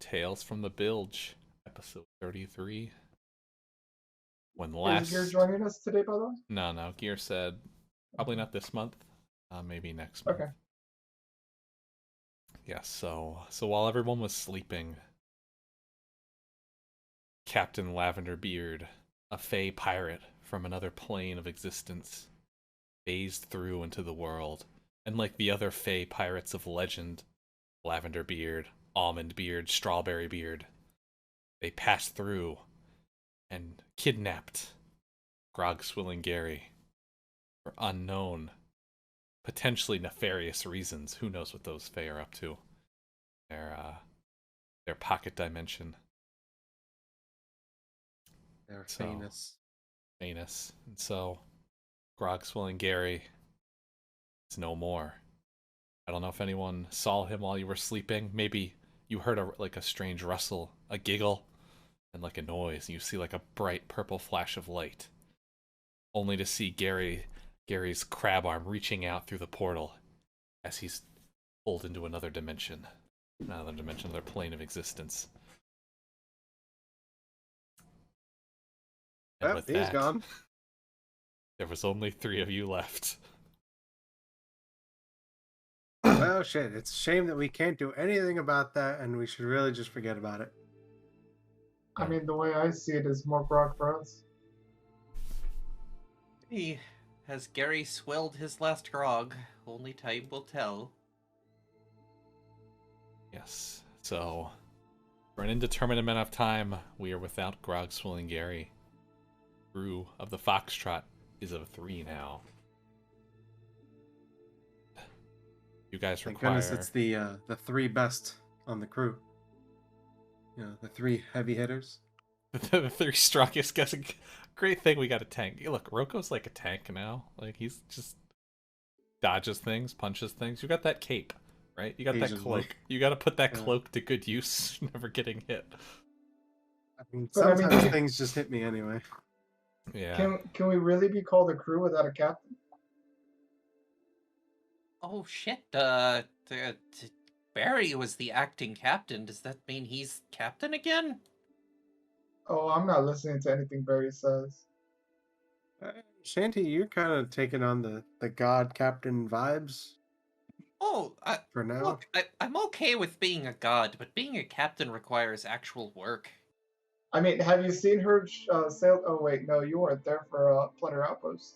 Tales from the Bilge, episode 33. When Is Gear last. joining us today, by the way? No, Gear said probably not this month, maybe next month. Okay. Yes, so while everyone was sleeping, Captain Lavender Beard, a fey pirate from another plane of existence, phased through into the world. And like the other fey pirates of legend, Lavender Beard, Almond Beard, Strawberry Beard, they passed through and kidnapped Grog Swilling Gary for unknown, potentially nefarious reasons. Who knows what those Fae are up to? Their pocket dimension. They're So, famous. Famous. And so, Grog Swilling Gary is no more. I don't know if anyone saw him while you were sleeping. Maybe you heard a strange rustle, a giggle, and like a noise, and you see like a bright purple flash of light. Only to see Gary's crab arm reaching out through the portal as he's pulled into another dimension. Another plane of existence. And with He's that, gone. there was only 3 of you left. Well, shit. It's a shame that we can't do anything about that, and we should really just forget about it. I mean, the way I see it is more grog for us. Has Gary swilled his last grog? Only time will tell. Yes. So, for an indeterminate amount of time, we are without Grog Swilling Gary. Crew of the Foxtrot is of 3 now. You guys Thank require. goodness it's the 3 best on the crew. You know, the 3 heavy hitters. The 3 strongest guys. Great thing we got a tank. Look, Roko's like a tank now. Like, he's just dodges things, punches things. You got that cape, right? You got that cloak. You got to put that cloak to good use. Never getting hit. I mean, But I mean- sometimes things just hit me anyway. Yeah. Can we really be called a crew without a captain? Oh shit, Barry was the acting captain. Does that mean he's captain again? Oh, I'm not listening to anything Barry says. Shanty, you're kind of taking on the god captain vibes Oh, for now. look, I'm okay with being a god, but being a captain requires actual work. I mean, have you seen her sail? Oh wait, no, you weren't there for Plunder Outpost.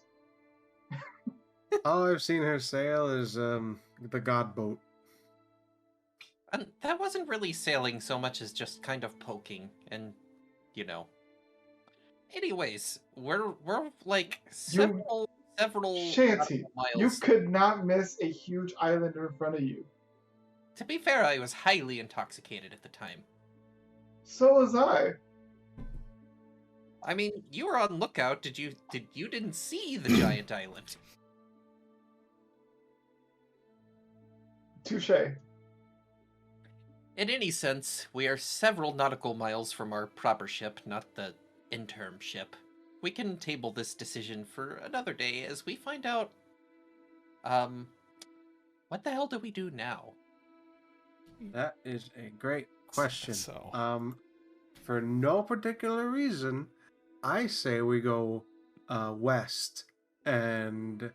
All I've seen her sail is the god boat. And that wasn't really sailing so much as just kind of poking, and you know. Anyways, we're like several Shanty, miles. you could not miss a huge island in front of you. To be fair, I was highly intoxicated at the time. So was I. I mean, you were on lookout. You didn't see the giant island? Touche. In any sense, we are several nautical miles from our proper ship, not the interim ship. We can table this decision for another day as we find out, what the hell do we do now? That is a great question. So. For no particular reason, I say we go west, and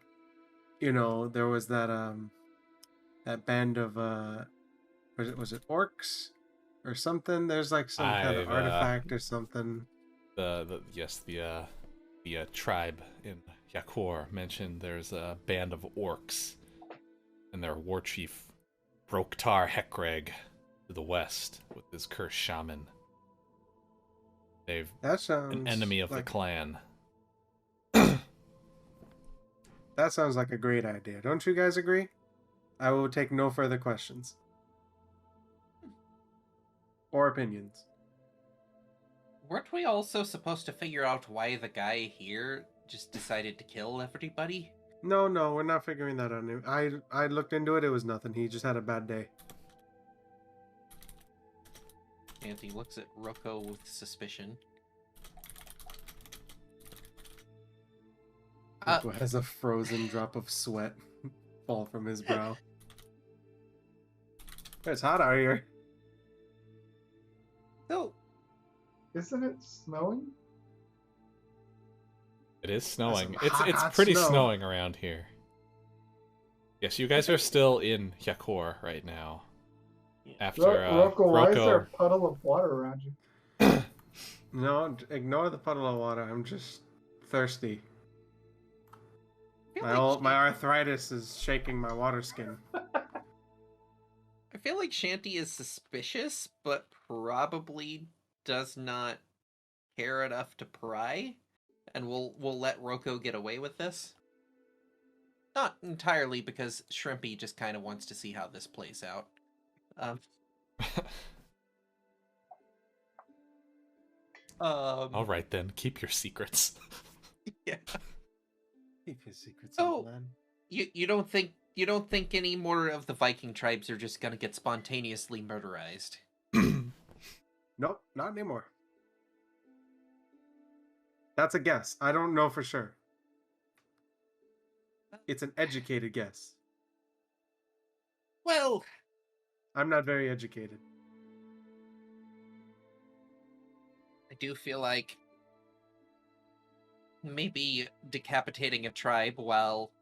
you know there was that band of was it orcs or something? There's like some kind of artifact or something. The tribe in Yakor mentioned there's a band of orcs, and their war chief Broktar Hekreg to the west with his cursed shaman. They've That sounds an enemy of like, the clan. That sounds like a great idea. Don't you guys agree? I will take no further questions or opinions. Weren't we also supposed to figure out why the guy here just decided to kill everybody? No, we're not figuring that out. I looked into it. It was nothing. He just had a bad day. And he looks at Roko with suspicion. Roko has a frozen drop of sweat fall from his brow. It's hot out here. So, Isn't it snowing? It is snowing. some It's hot pretty snow. snowing around here. Yes, you guys are still in Yakor right now. After Rocco, why is there Rocco. a puddle of water around you? No, ignore the puddle of water. I'm just thirsty. I feel like My arthritis is shaking my water skin. I feel like Shanty is suspicious, but probably does not care enough to pry, and we'll let Rocco get away with this. Not entirely because Shrimpy just kind of wants to see how this plays out. All right then, keep your secrets. Yeah. Keep your secrets, So- old man. You don't think any more of the Viking tribes are just gonna get spontaneously murderized? Nope, not anymore. That's a guess. I don't know for sure. It's an educated guess. Well, I'm not very educated. I do feel like maybe decapitating a tribe while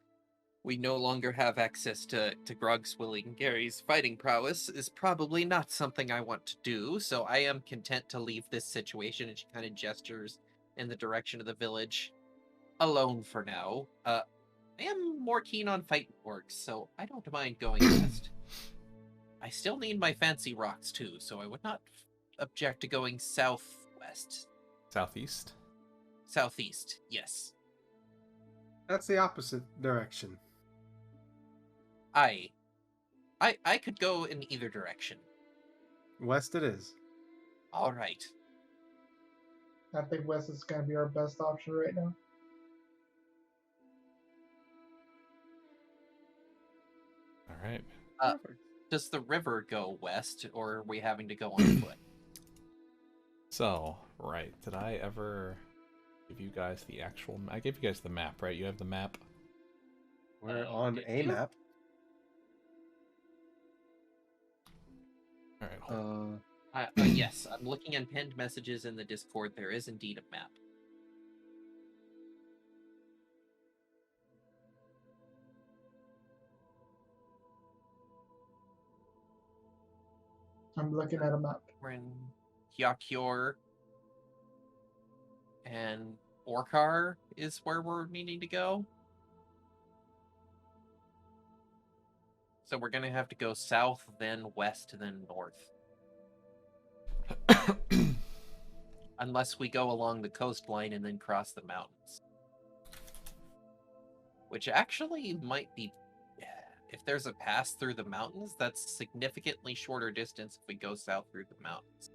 we no longer have access to Grogswilly and Gary's fighting prowess is probably not something I want to do, so I am content to leave this situation, and she kind of gestures in the direction of the village, alone for now. I am more keen on fighting orcs, so I don't mind going west. I still need my fancy rocks too, so I would not object to going southwest. Southeast. Southeast, yes. That's the opposite direction. I could go in either direction. West it is. All right. I think West is going to be our best option right now. All right. Does the river go west, or are we having to go on foot? So, right. Did I ever give you guys the actual... I gave you guys the map, right? You have the map? We're on a you? map. All right, hold on. Yes, I'm looking in pinned messages in the Discord. There is indeed a map. I'm looking at a map. We're in Hyakior, and Orkar is where we're needing to go. So we're gonna have to go south, then west, then north. Unless we go along the coastline and then cross the mountains. Which actually might be... If there's a pass through the mountains, that's significantly shorter distance if we go south through the mountains.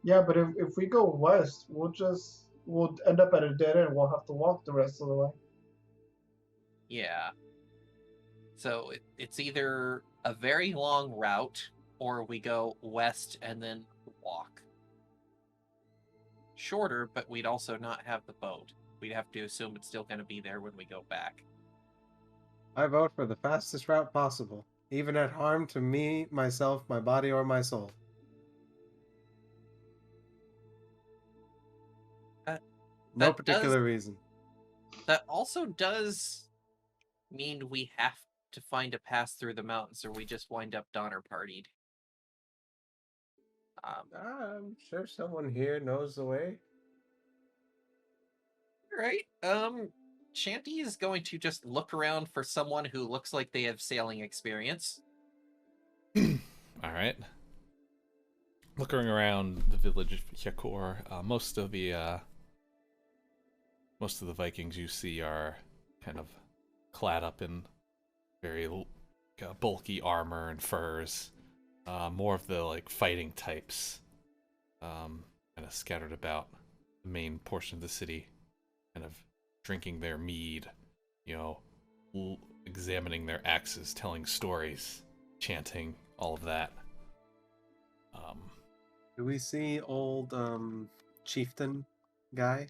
Yeah, but if we go west, we'll end up at a dead end. We'll have to walk the rest of the way. Yeah. So it's either a very long route, or we go west and then walk. Shorter, but we'd also not have the boat. We'd have to assume it's still going to be there when we go back. I vote for the fastest route possible, even at harm to me, myself, my body, or my soul. No That particular reason. That also does mean we have to find a pass through the mountains, or we just wind up Donner partied. I'm sure someone here knows the way. Right. Shanty is going to just look around for someone who looks like they have sailing experience. All right. Looking around the village of Yakor, most of the Vikings you see are kind of clad up in very bulky armor and furs. More of the like fighting types, kind of scattered about the main portion of the city, kind of drinking their mead, examining their axes, telling stories, chanting, all of that. Do we see old chieftain guy?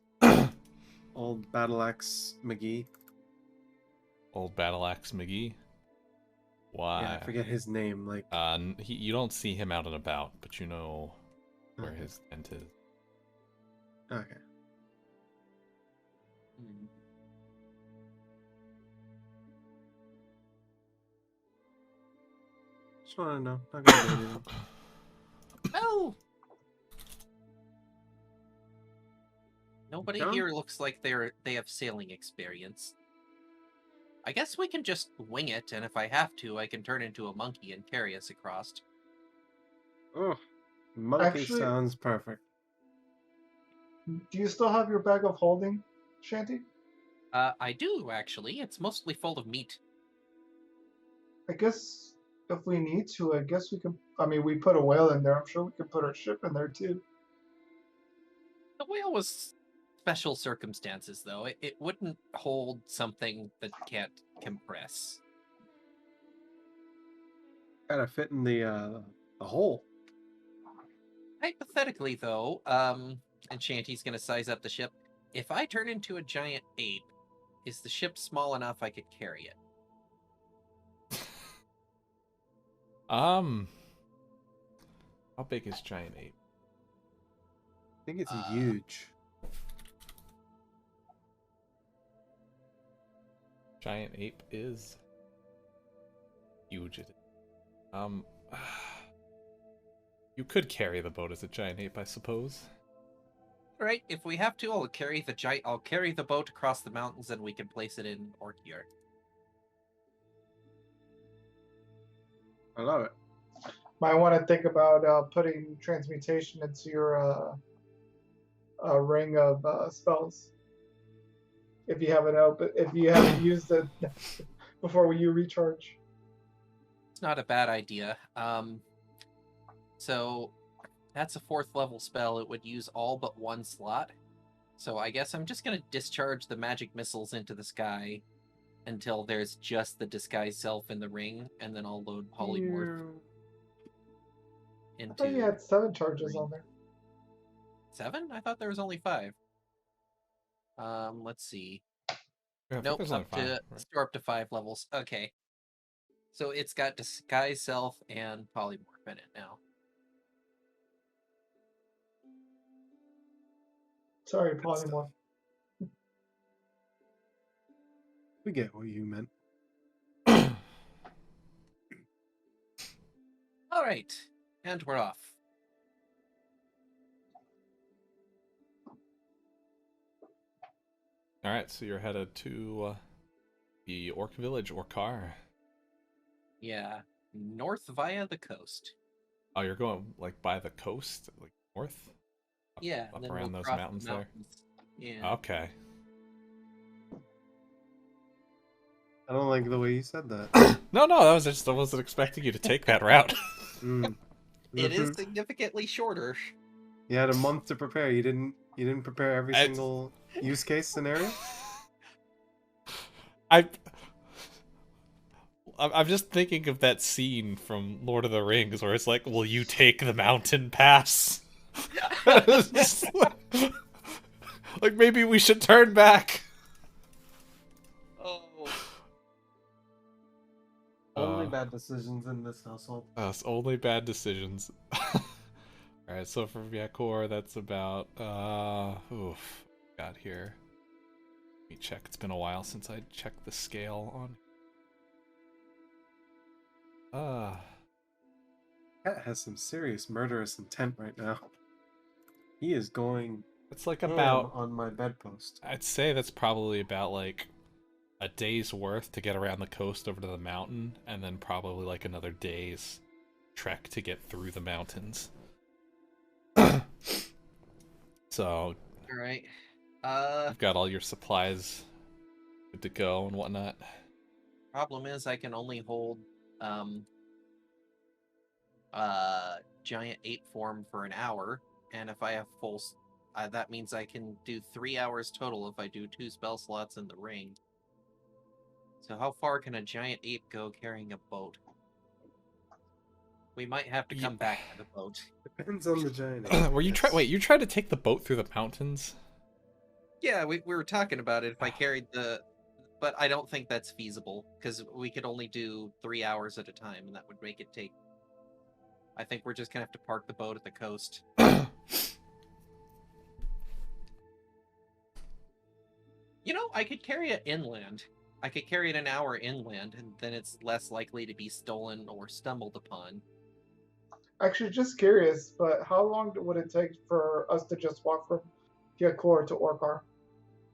Old battle axe McGee? Old Battle Axe McGee? Why? Yeah, I forget his name. Like, you don't see him out and about, but where Okay. his tent is. Okay. Hmm. Just want to know. Not gonna do anything. Oh! Nobody Down? here looks like they have sailing experience. I guess we can just wing it, and if I have to, I can turn into a monkey and carry us across. Oh, monkey Actually- sounds perfect. Do you still have your bag of holding, Shanty? I do, actually. It's mostly full of meat. I guess if we need to, I guess we can. I mean, we put a whale in there. I'm sure we could put our ship in there too. The whale was special circumstances, though. It wouldn't hold something that can't compress. Gotta fit in the hole. Hypothetically, though, and Shanty's gonna size up the ship. If I turn into a giant ape, is the ship small enough I could carry it? How big is Giant Ape? I think it's Uh, huge. Giant Ape is huge. You could carry the boat as a Giant Ape, I suppose. All right, if we have to, I'll carry the boat across the mountains, and we can place it in Orkier. I love it. Might want to think about putting transmutation into your ring of spells. If you haven't used it before you recharge. It's not a bad idea. So that's a 4th level spell. It would use all but one slot. So I guess I'm just gonna discharge the magic missiles into the sky until there's just the disguised self in the ring, and then I'll load polymorph I thought you into had 7 charges on there. 7. I thought there was only 5. Let's see. Yeah, I think Nope, there's only up 5, to right? store up to 5 levels. Okay. So it's got disguise self and polymorph in it now. Sorry, Good stuff. polymorph. We get what you meant. All right, and we're off. All right, so you're headed to the Orc Village, Orkar. Yeah, north via the coast. Oh, you're going like by the coast, like north? Yeah, Up and then around we'll those cross mountains the there? mountains. Yeah. Okay. I don't like the way you said that. No, that was just I wasn't expecting you to take that route. Mm. It is Mhm. significantly shorter. You had a month to prepare. You didn't prepare every It's- single use case scenario. I'm just thinking of that scene from Lord of the Rings where it's like, "Will you take the mountain pass?" It's just like maybe we should turn back. Oh. Only bad decisions in this household. It's only bad decisions. Alright, so from Yakor, that's about got here. Let me check. It's been a while since I checked the scale on. Cat has some serious murderous intent right now. He is going It's like ham about on my bedpost. I'd say that's probably about like a day's worth to get around the coast over to the mountain, and then probably like another day's trek to get through the mountains. So All right. you've got all your supplies good to go and whatnot. Problem is, I can only hold giant ape form for an hour, and if I have that means I can do 3 hours total if I do 2 spell slots in the ring. So how far can a giant ape go carrying a boat? We might have to come back to the boat. Depends on the giant. Were you wait, you tried to take the boat through the mountains? Yeah, we were talking about it if I carried but I don't think that's feasible because we could only do 3 hours at a time, and that would make it take I think we're just gonna have to park the boat at the coast. You know, I could carry it inland. I could carry it an hour inland, and then it's less likely to be stolen or stumbled upon. Actually, just curious, but how long would it take for us to just walk from Yakor to Orkar?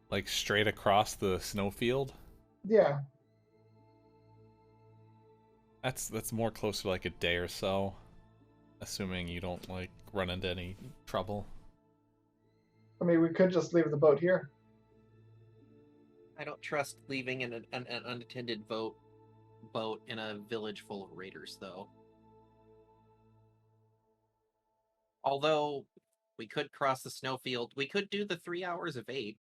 Like straight across the snowfield. Yeah. That's more close to like a day or so, assuming you don't like run into any trouble. I mean, we could just leave the boat here. I don't trust leaving an unattended boat in a village full of raiders, though. Although we could cross the snowfield, we could do the 3 hours of 8,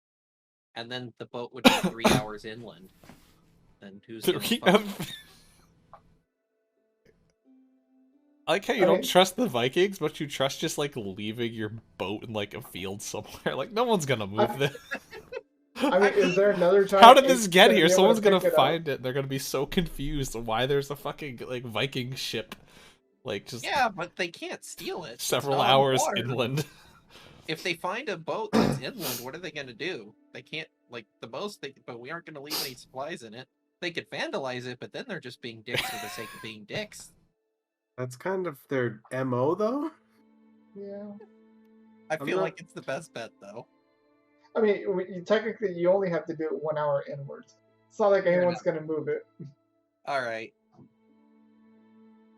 and then the boat would be 3 hours inland. Then who's gonna fuck? I like how you don't trust the Vikings, but you trust just like leaving your boat in like a field somewhere. Like no one's gonna move this. I mean, is there another time? How did this get here? Someone's gonna pick it find it. They're gonna be so confused why there's a fucking like Viking ship, like just Yeah, but they can't steal it. several It's not on hours water. inland. If they find a boat that's inland, what are they gonna do? They can't, like, the most they, but we aren't gonna leave any supplies in it. They could vandalize it, but then they're just being dicks for the sake of being dicks. That's kind of their MO, though. Yeah. I feel like it's the best bet, though. I mean, technically, you only have to do it 1 hour inwards. It's not like anyone's going to move it. All right.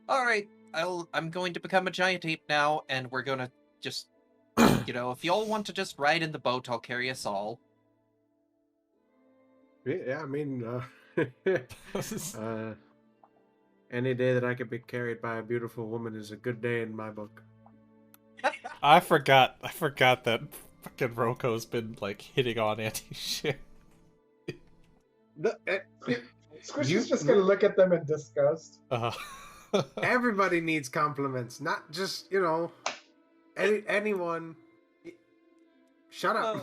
I'm going to become a giant ape now, and we're gonna just, you know, if y'all want to just ride in the boat, I'll carry us all. Yeah, I mean, any day that I could be carried by a beautiful woman is a good day in my book. I forgot that fucking Roko's been like hitting on anti-shit. Squishy's just going to look at them in disgust. Everybody needs compliments, not just, you know, anyone. Shut up.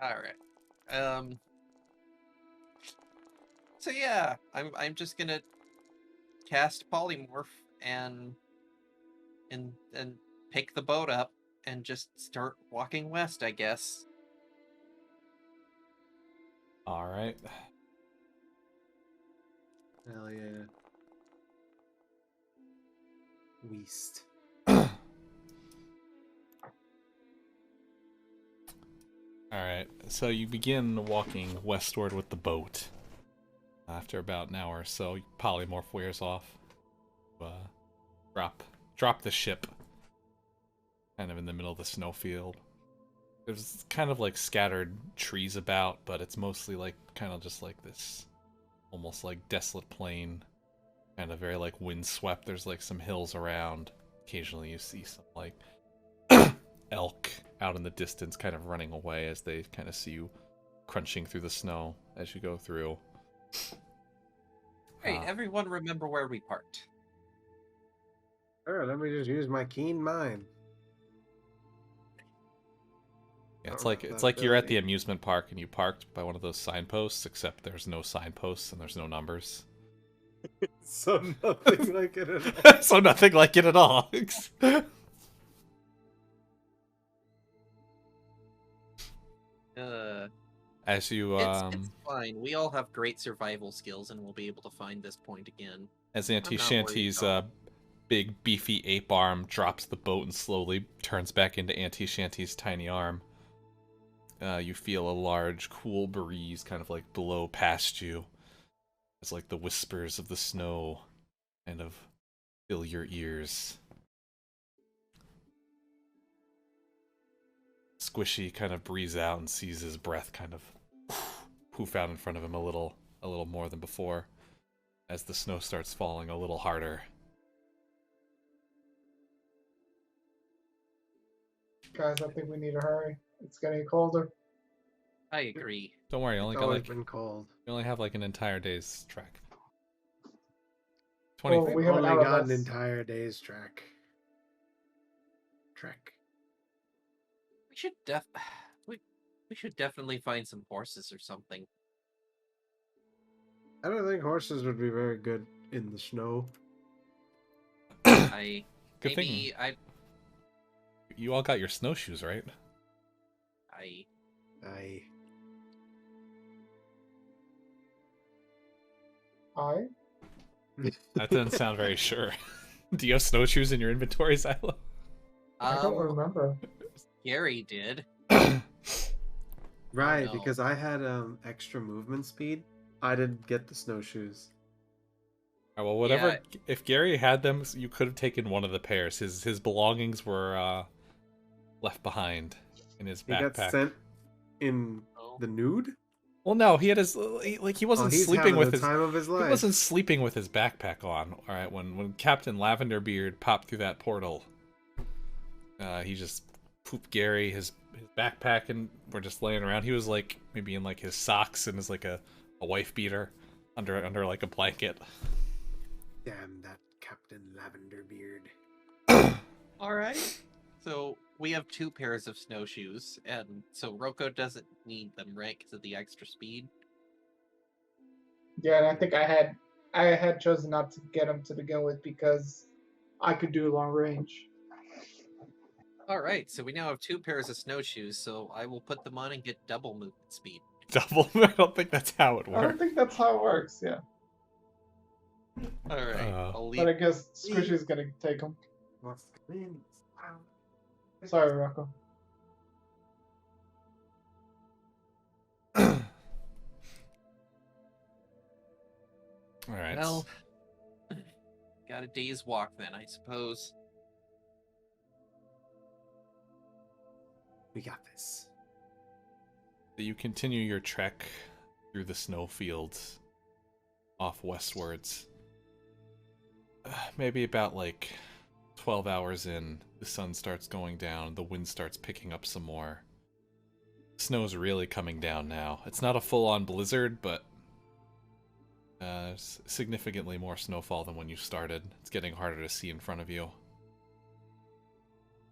All right. So yeah, I'm just gonna cast polymorph and pick the boat up and just start walking west, I guess. All right. Hell yeah. West. Alright, so you begin walking westward with the boat. After about an hour or so, polymorph wears off. Drop the ship. Kind of in the middle of the snowfield. There's kind of like scattered trees about, but it's mostly like kind of just like this almost like desolate plain. Kind of very like windswept. There's like some hills around. Occasionally you see some like elk out in the distance kind of running away as they kind of see you crunching through the snow as you go through. Hey, everyone remember where we parked. Sure, let me just use my keen mind. Yeah, it's like you're at the amusement park and you parked by one of those signposts, except there's no signposts and there's no numbers. So nothing like it at all. So nothing like it at all. As you it's fine. We all have great survival skills, and we'll be able to find this point again. As Auntie Shanty's big beefy ape arm drops the boat and slowly turns back into Auntie Shanty's tiny arm, you feel a large, cool breeze kind of like blow past you. It's like the whispers of the snow kind of fill your ears. Squishy kind of breathes out and sees his breath kind of poof out in front of him a little more than before as the snow starts falling a little harder. Guys, I think we need to hurry. It's getting colder. I agree. Don't worry, you only It's got always like been cold. you only have like an entire day's trek. Oh, we have an only hour got an less. entire day's trek. We should definitely find some horses or something. I don't think horses would be very good in the snow. I Good maybe thing you all got your snowshoes, right? I I I That didn't sound very sure. Do you have snowshoes in your inventory, Silo? I don't remember. Gary did. right no. because I had extra movement speed. I didn't get the snowshoes. Well, whatever. Yeah. If Gary had them, you could have taken one of the pairs. His belongings were left behind in his He got backpack. sent in Oh. the nude. Well, no, he had his he wasn't he's sleeping having with the his time of his he life. wasn't sleeping with his backpack on. All right, when Captain Lavender Beard popped through that portal, he just pooped Gary his backpack, and we're just laying around. He was like maybe in like his socks and his like a wife beater under like a blanket. Damn that Captain Lavender Beard. All right. So we have 2 pairs of snowshoes, and so Rocco doesn't need them, right? Because of the extra speed. Yeah, and I think I had chosen not to get him to begin with because I could do long range. All right. So we now have 2 pairs of snowshoes. So I will put them on and get double movement speed. Double? I don't think that's how it I don't works. think that's how it works. Yeah, All right. I'll leave. but I guess Squishy's gonna take him. Sorry, Rocco. All right. Well, got a day's walk then, I suppose. We got this. You continue your trek through the snowfields off westwards. Maybe about like 12 hours in, the sun starts going down, the wind starts picking up some more. Snow's really coming down now. It's not a full-on blizzard, but significantly more snowfall than when you started. It's getting harder to see in front of you,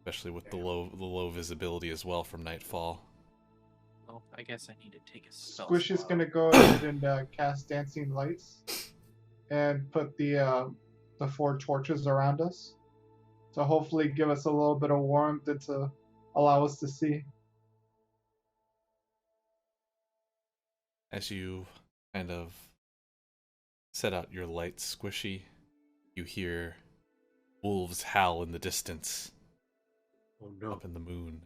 especially with the low visibility as well from nightfall. Well, I guess I need to take a spell. Squishy's slot. gonna go ahead and cast Dancing Lights and put the 4 torches around us to hopefully give us a little bit of warmth and to allow us to see. As you kind of set out your lights, Squishy, you hear wolves howl in the distance, Oh no. up in the moon.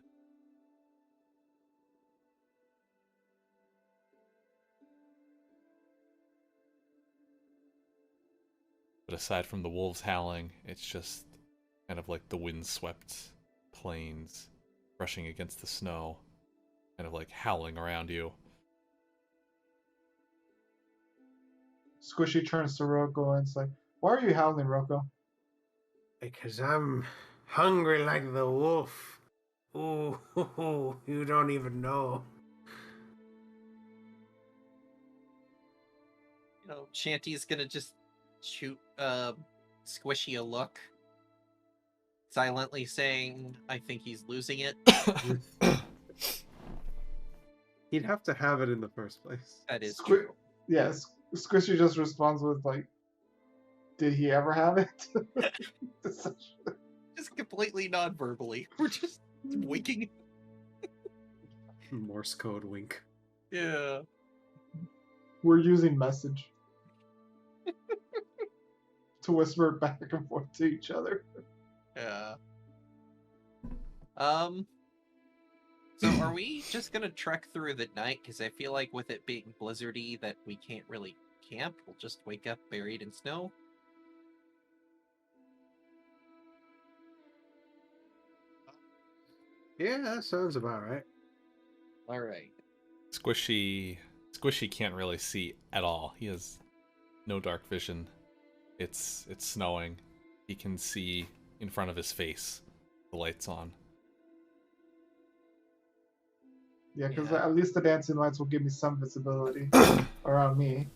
But aside from the wolves howling, it's just kind of like the wind-swept plains brushing against the snow, kind of like howling around you. Squishy turns to Rocco and is like, "Why are you howling, Rocco?" Because I'm hungry like the wolf. Ooh, you don't even know. Shanty's gonna just shoot Squishy a look, silently saying, "I think he's losing it." He'd have to have it in the first place. That is Squi- true. Yes, Squishy just responds with like, "Did he ever have it?" Just completely non-verbally. We're just winking. Morse code wink. Yeah. We're using message to whisper back and forth to each other. Yeah. So are we just gonna trek through the night? Because I feel like with it being blizzardy that we can't really camp. We'll just wake up buried in snow. Yeah, that sounds about right. All right. Squishy can't really see at all. He has no dark vision. It's snowing. He can see in front of his face. The light's on. Yeah, because Yeah. at least the dancing lights will give me some visibility around me.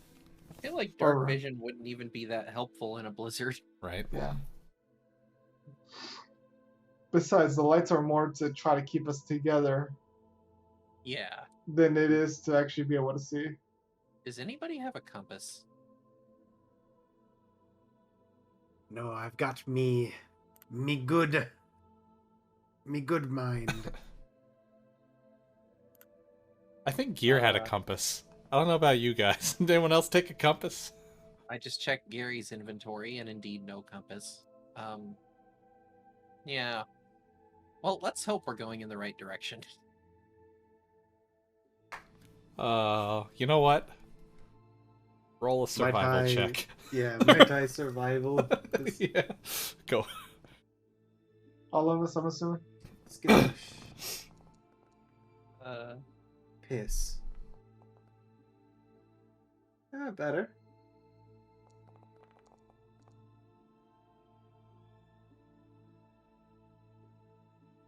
I feel like dark Alright. vision wouldn't even be that helpful in a blizzard. Right? Yeah. Besides, the lights are more to try to keep us together Yeah. than it is to actually be able to see. Does anybody have a compass? No, I've got me Me good mind. I think Gear had a compass. I don't know about you guys. Did anyone else take a compass? I just checked Gary's inventory, and indeed no compass. Yeah. Well, let's hope we're going in the right direction. You know what? Roll a Mai survival Tai- check. Yeah, Mai Tai survival. Yeah. Go. All of us, I'm assuming. Skittish. Uh, Piss. Ah, better.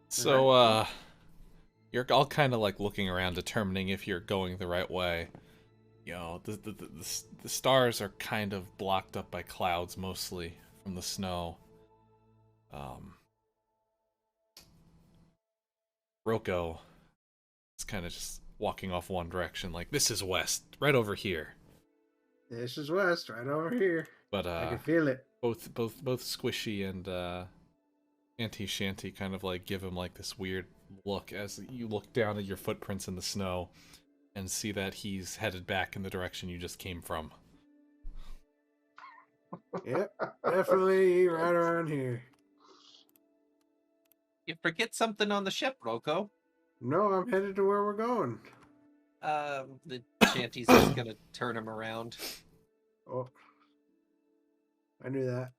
So, you're all kind of like looking around, determining if you're going the right way. You know, the stars are kind of blocked up by clouds, mostly from the snow. Roko is kind of just walking off one direction, like, this is west, right over here. This is west, right over here. But I can feel it. both Squishy and Auntie Shanty kind of like give him like this weird look as you look down at your footprints in the snow and see that he's headed back in the direction you just came from. Yep, definitely right around here. you forget something on the ship, Roko. No, I'm headed to where we're going. The Shanty's just gonna turn him around. Oh, I knew that.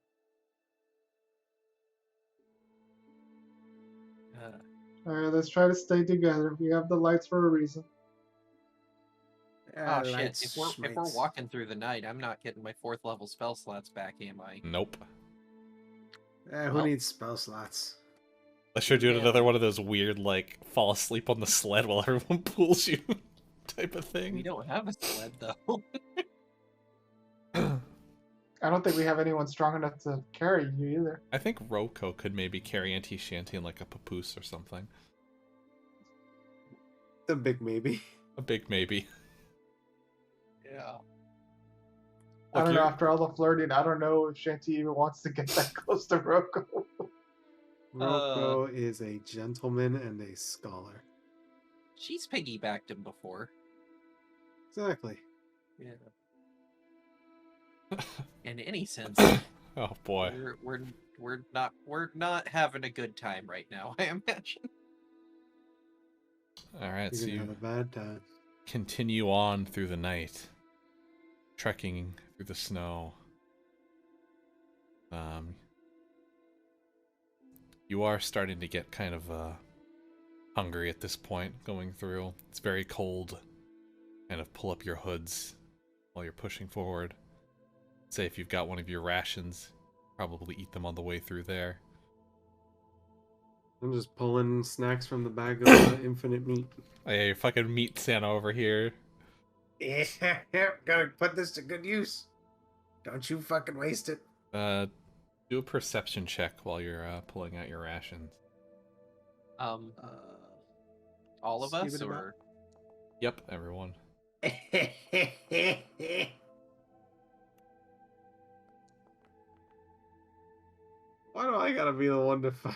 All right, let's try to stay together. We have the lights for a reason. Ah, Oh shit! lights, If we're schmites. walking through the night, I'm not getting my 4th level spell slots back, am I? Nope. Who Well. needs spell slots? Unless you're doing Yeah. another one of those weird, like, fall asleep on the sled while everyone pulls you type of We thing. don't have a sled though. I don't think we have anyone strong enough to carry you either. I think Roko could maybe carry Auntie Shanty in like a papoose or something. The big maybe. A big maybe. Yeah. I don't know. you're- After all the flirting, I don't know if Shanty even wants to get that close to Roko. Roko is a gentleman and a scholar. She's piggybacked him before. Exactly. Yeah. In any sense, Oh boy. we're not having a good time right now, I imagine. Alright, so You're you gonna have a bad time. continue on through the night, trekking through the snow. You are starting to get kind of hungry at this point going through. It's very cold. Kind of pull up your hoods while you're pushing forward. Say if you've got one of your rations, probably eat them on the way through there. I'm just pulling snacks from the bag of infinite meat. Oh yeah, your fucking meat Santa over here. Yeah, gotta put this to good use. Don't you fucking waste it. Do a perception check while you're pulling out your rations. All of us, Skip it or Yep, everyone. Why do I gotta be the one to fight?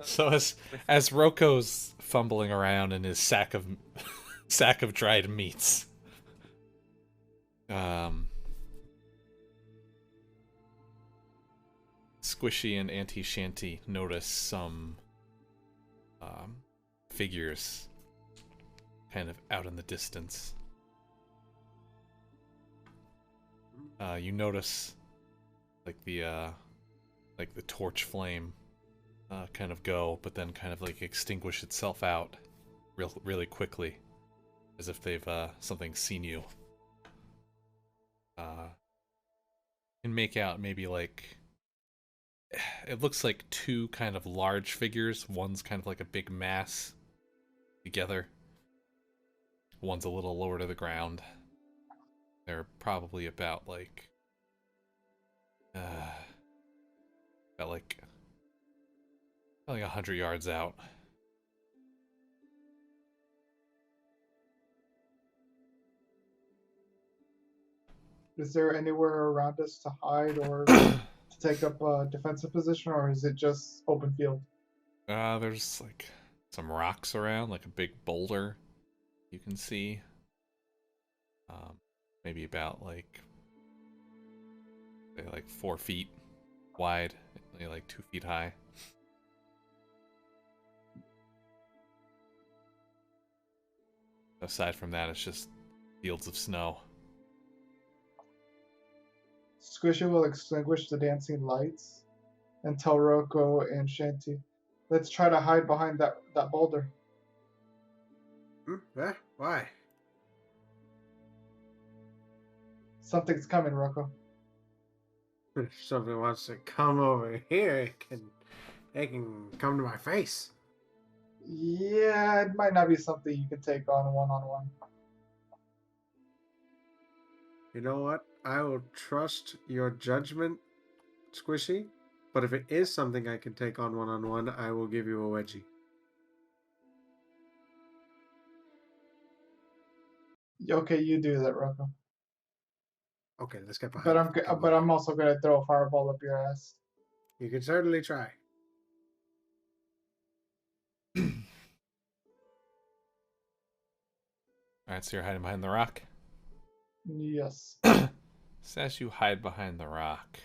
So as Roko's fumbling around in his sack of dried meats, Squishy and Auntie Shanty notice some figures kind of out in the distance. You notice like the torch flame kind of go, but then kind of like extinguish itself out really quickly, as if they've something seen you. And make out maybe like it looks like two kind of large figures. One's kind of like a big mass together. One's a little lower to the ground. They're probably about like 100 yards out. Is there anywhere around us to hide or to take up a defensive position, or is it just open field? There's like some rocks around, like a big boulder you can see. Maybe about like say like 4 feet wide, maybe like 2 feet high. Aside from that, it's just fields of snow. Squishy will extinguish the dancing lights and tell Rocco and Shanty, let's try to hide behind that boulder. Why? Something's coming, Rocco. If somebody wants to come over here, they can come to my face. Yeah, it might not be something you can take on one-on-one. You know what? I will trust your judgment, Squishy. But if it is something I can take on one-on-one, I will give you a wedgie. Okay, you do that, Rocco. Okay, let's get behind. But the I'm fucking but boulder. I'm also gonna throw a fireball up your ass. You can certainly try. Alright, so you're hiding behind the rock. Yes. So as you hide behind the rock,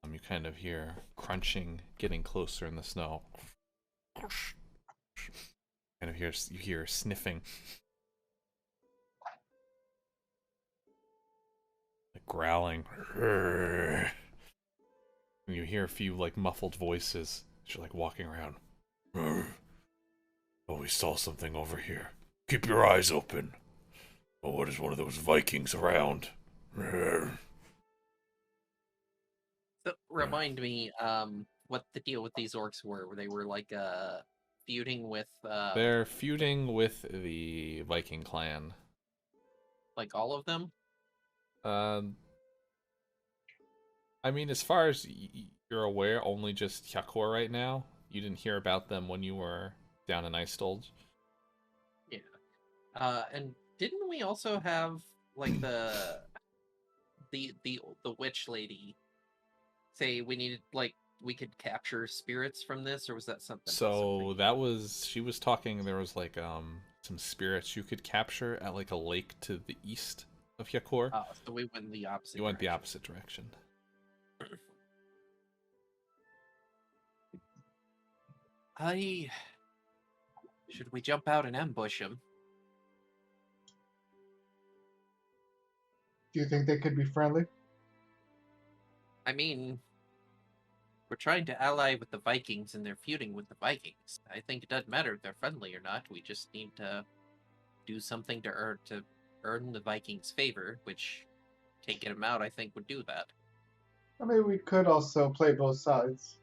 you kind of hear crunching getting closer in the snow. Kind of you hear sniffing. Like growling. And you hear a few like muffled voices as you're like walking around. Oh, we saw something over here. Keep your eyes open. Oh, what is one of those Vikings around? So remind me, what the deal with these orcs were. They were like feuding with They're feuding with the Viking clan. like all of them. Um, I mean, as far as you're aware, only just Hyakor right now. You didn't hear about them when you were down in Icestolge. Yeah. And didn't we also have like the witch lady say we needed like we could capture spirits from this, or was that something else? So that was she was talking. There was like some spirits you could capture at like a lake to the east of Hyakor. Oh, so we went the opposite. You went the direction. opposite direction. Should we jump out and ambush him? Do you think they could be friendly? I mean, we're trying to ally with the Vikings and they're feuding with the Vikings. I think it doesn't matter if they're friendly or not. We just need to do something to earn the Vikings' favor, which taking them out I think would do that. I mean, we could also play both sides.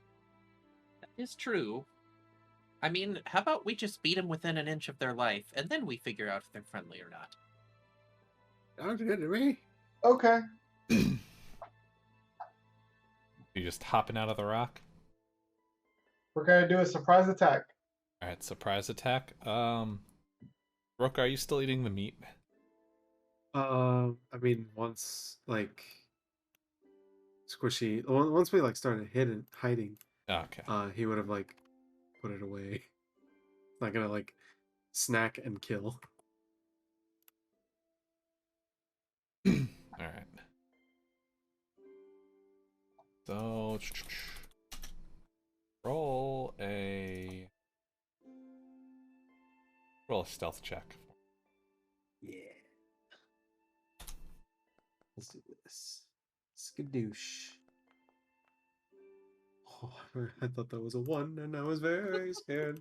That is true. I mean, how about we just beat them within an inch of their life, and then we figure out if they're friendly or not? Sounds good to me. Okay. You just hopping out of the rock. We're gonna do a surprise attack. All right, surprise attack. Rook, are you still eating the meat? I mean, once like Squishy, once we like started hiding, Oh, okay. he would have like put it away. Not gonna like snack and kill. All right. So roll a stealth check. Yeah. Let's do this. Skadoosh. Oh, I thought that was a 1, and I was very scared.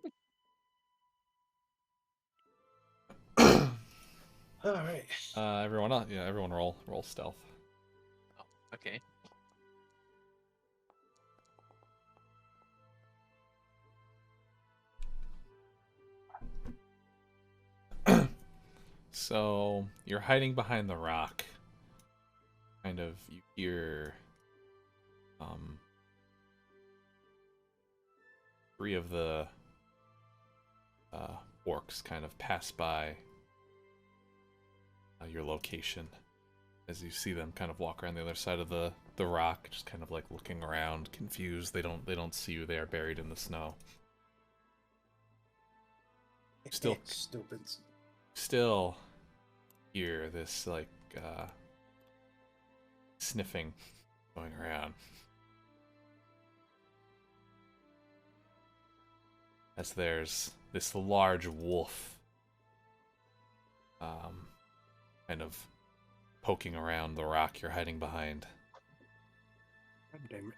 All right. Everyone roll stealth. Oh, okay. So you're hiding behind the rock. Kind of, you hear three of the orcs kind of pass by your location as you see them kind of walk around the other side of the the rock, just kind of like looking around, confused. They don't see you there, buried in the snow. Still, Stupids. still hear this like sniffing going around. As there's this large wolf kind of poking around the rock you're hiding behind. God damn it.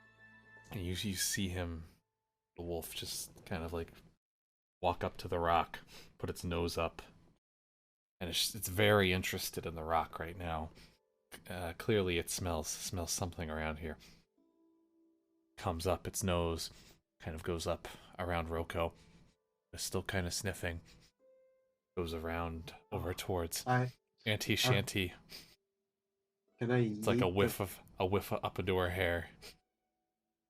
And you see him, the wolf, just kind of like walk up to the rock, put its nose up, and it's very interested in the rock right now. Clearly it smells something around here. Comes up, its nose kind of goes up around Roko. It's still kind of sniffing. Goes around over towards Auntie Shanty. Can I It's like a whiff of up into her hair.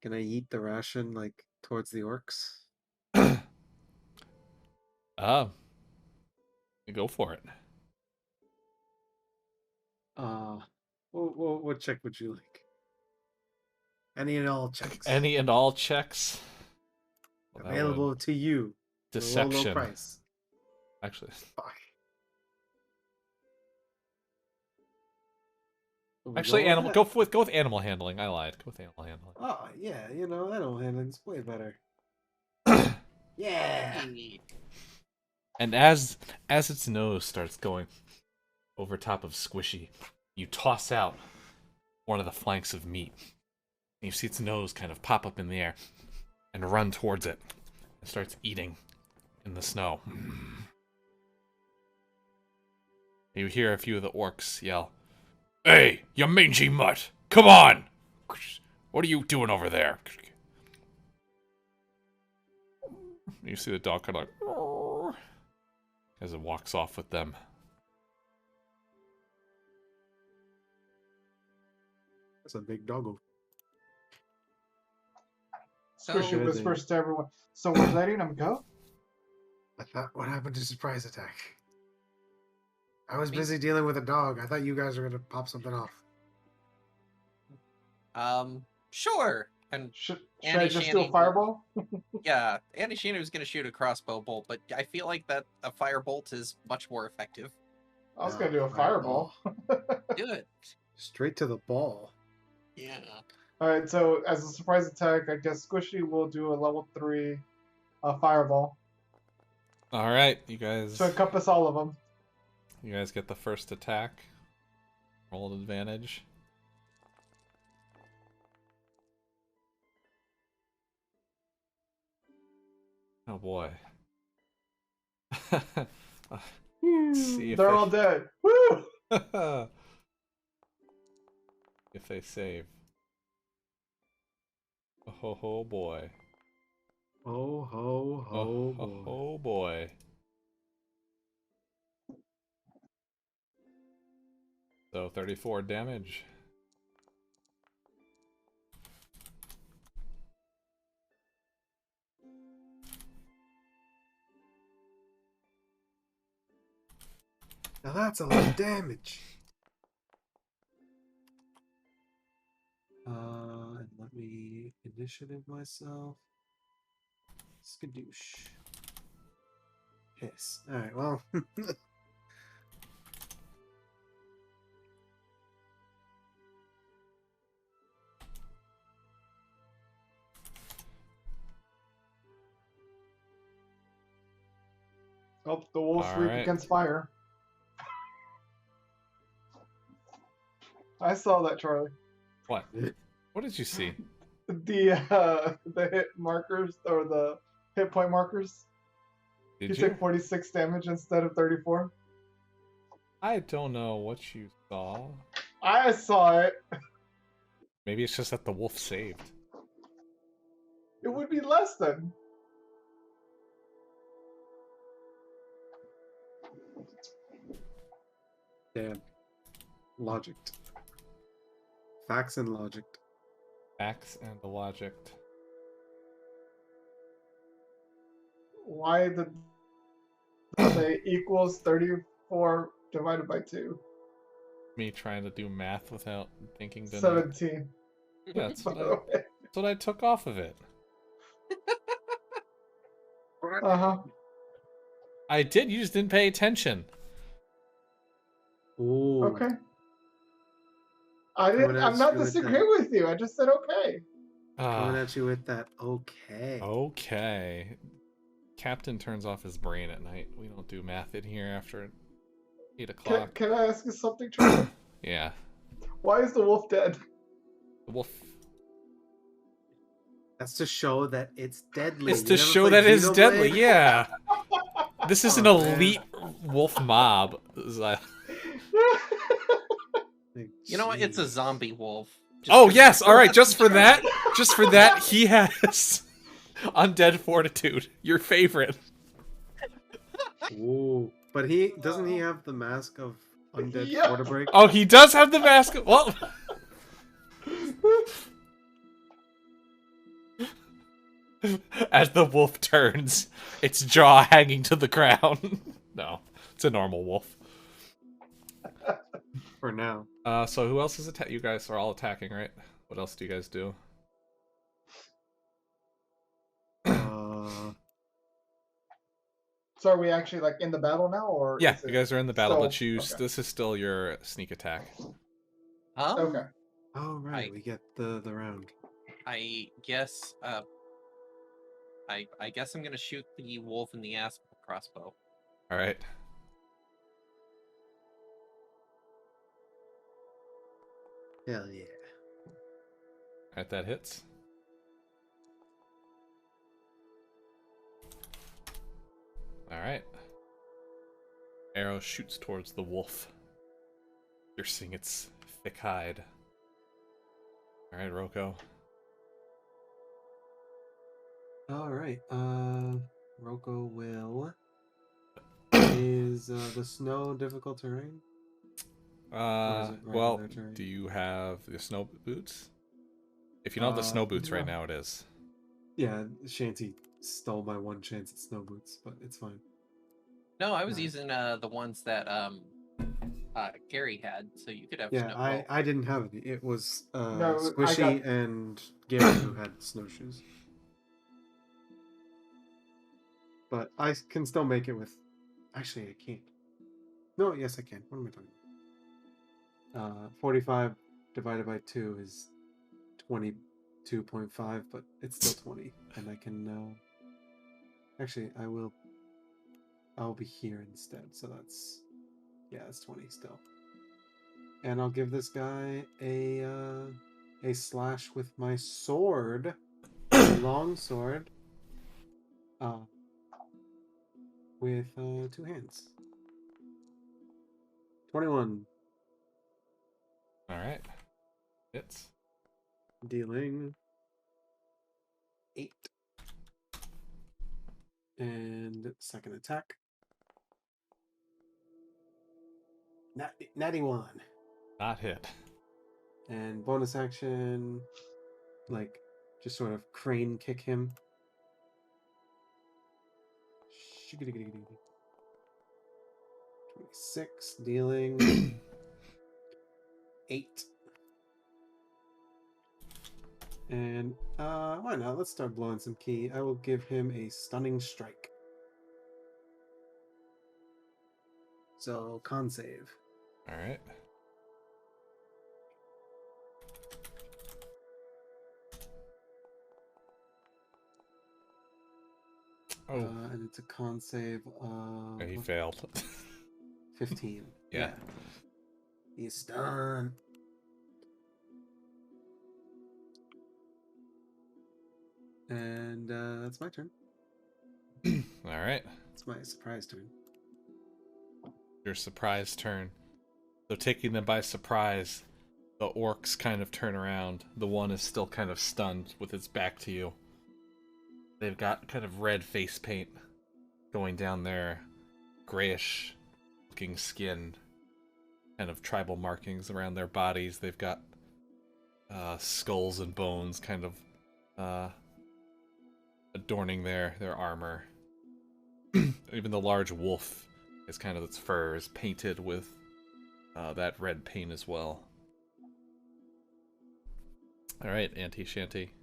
Can I eat the ration like towards the orcs? Go for it. What check would you like? Any and all checks. Any and all checks. Well, Available to you. Deception. Low price. Actually, Fuck. animal. Go with animal handling. I lied. Go with animal handling. Oh yeah, animal handling's way better. Yeah. And as its nose starts going over top of Squishy, you toss out one of the flanks of meat. And you see its nose kind of pop up in the air and run towards it. It starts eating in the snow. You hear a few of the orcs yell, "Hey, you mangy mutt! Come on! What are you doing over there?" You see the dog kind of like, as it walks off with them. That's a big doggo. Squishy So- whispers to everyone. So we're letting him go? I thought, what happened to surprise attack? I was Me- busy dealing with a dog. I thought you guys were gonna pop something off. Sure. And Should Annie I just do Shanty a fireball? yeah, Annie Shanty was gonna shoot a crossbow bolt, but I feel like that a firebolt is much more effective. I was gonna do a fireball. Do it. Straight to the ball. Yeah. Alright, so as a surprise attack, I guess Squishy will do a level 3 fireball All right, you guys. to encompass all of them. You guys get the first attack. Roll an advantage. Oh boy. See if They're they... all dead. Woo! if they save. Oh boy. Ho ho ho boy. Oh boy. So 34 damage. Now that's a lot of damage. And let me initiative myself. Skadoosh. Yes. Alright, well. Oh, the wolves All leap right. against fire. I saw that, Charlie. What? What did you see? The hit markers or the hit point markers. Did You you? take 46 damage instead of 34. I don't know what you saw. I saw it. Maybe it's just that the wolf saved. It would be less than. Damn. Logicked. Facts and logicked. Facts and the logic. Why did say equals 34 divided by 2? Me trying to do math without thinking to know. 17. Yeah, that's by what the I, way. that's what I took off of it. Uh-huh. I did. You just didn't pay attention. Ooh. Okay. Coming I'm at not you with disagreeing with you. I just said okay. Coming Ah, at you with that. Okay. okay. Captain turns off his brain at night. We don't do math in here after 8 o'clock. Can I ask you something, Charlie? Yeah. Why is the wolf dead? The wolf. That's to show that it's deadly. It's You to never show played that it's deadly. Xenoblade? Yeah. This is an Oh, man. elite wolf mob. This is like- Like, You know what? It's a jeez. zombie wolf. Just Oh 'cause yes, it's all right. Just for that, Charlie. just for that, he has undead fortitude. Your favorite. Ooh. But he doesn't he have the mask of undead Yeah. quarterbreak? Oh, he does have the mask. Well, as the wolf turns, its jaw hanging to the ground. No, it's a normal wolf. For now. So who else is attacking? You guys are all attacking, right? What else do you guys do? So are we actually like in the battle now, or Yeah, is it you guys are in the battle, but still- choose. okay. This is still your sneak attack. Okay. Oh right, I- we get the round. I guess. I guess I'm gonna shoot the wolf in the ass with a crossbow. All right. Hell yeah. All right, that hits. All right. Arrow shoots towards the wolf, piercing its thick hide. All right, Roko. All right. Roko will. Is the snow difficult terrain? Or is it Well, regular terrain? do you have the snow boots? If you don't have the snow boots right no. now, it is. Yeah, Shanty stole my one chance at snow boots, but it's fine. No, I was Nice. using the ones that Gary had, so you could have Yeah, snow. Well, I didn't have any. It was No, I Squishy got- and Gary who had snowshoes. But I can still make it with. Actually, I can't. No, yes, I can. What am I talking about? 45 divided by 2 is 22.5, but it's still 20. And I can. Actually, I'll be here instead, so that's. Yeah, that's 20 still. And I'll give this guy a slash with my sword, my long sword, with 2 hands. 21, All right. Hits. dealing 8, and second attack. Natty 1. Not hit. And bonus action, like, just sort of crane kick him. 26, dealing 8. And, why not? Let's start blowing some key. I will give him a stunning strike. So, con save. All right. Oh, And it's a con save of he failed. 15. Yeah. He's stunned. And that's my turn. All right. It's my surprise turn. Your surprise turn. So taking them by surprise, the orcs kind of turn around. The one is still kind of stunned with its back to you. They've got kind of red face paint going down their grayish looking skin. Kind of tribal markings around their bodies. They've got skulls and bones kind of adorning their armor. Even the large wolf is kind of its fur is painted with that red paint as well. All right, Auntie Shanty.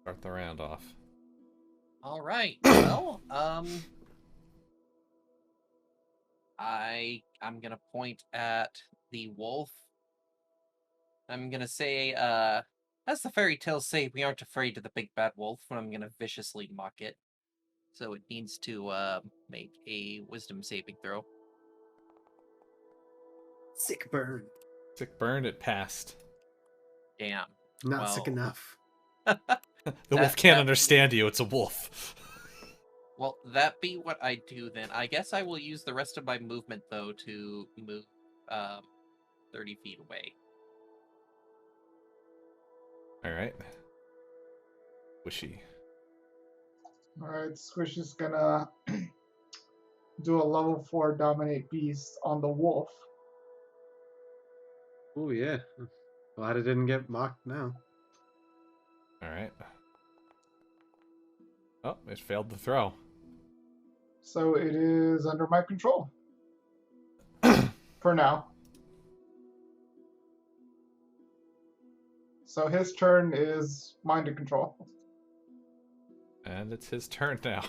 Start the round off. All right. Well, I'm gonna point at the wolf. I'm gonna say, as the fairy tales say, we aren't afraid of the big bad wolf. And I'm gonna viciously mock it. So it needs to make a wisdom saving throw. Sick burn. Sick burn, it passed. Damn. Not sick enough. The wolf can't understand you, it's a wolf. Well, that be what I do then. I guess I will use the rest of my movement, though, to move 30 feet away. Alright. Wishy. Alright, Squishy's gonna do a level 4 dominate beast on the wolf. Oh yeah. Glad it didn't get mocked now. Alright. Oh, it failed the throw. So it is under my control. For now. So his turn is mine to control. And it's his turn now.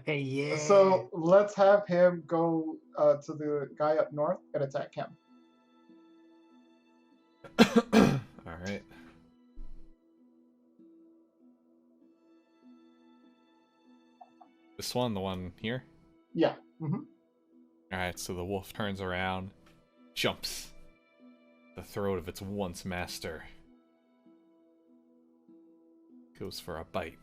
Yeah. So let's have him go to the guy up north and attack him. Alright. This one, the one here? Yeah. Mm-hmm. Alright, so the wolf turns around, jumps the throat of its once master. Goes for a bite.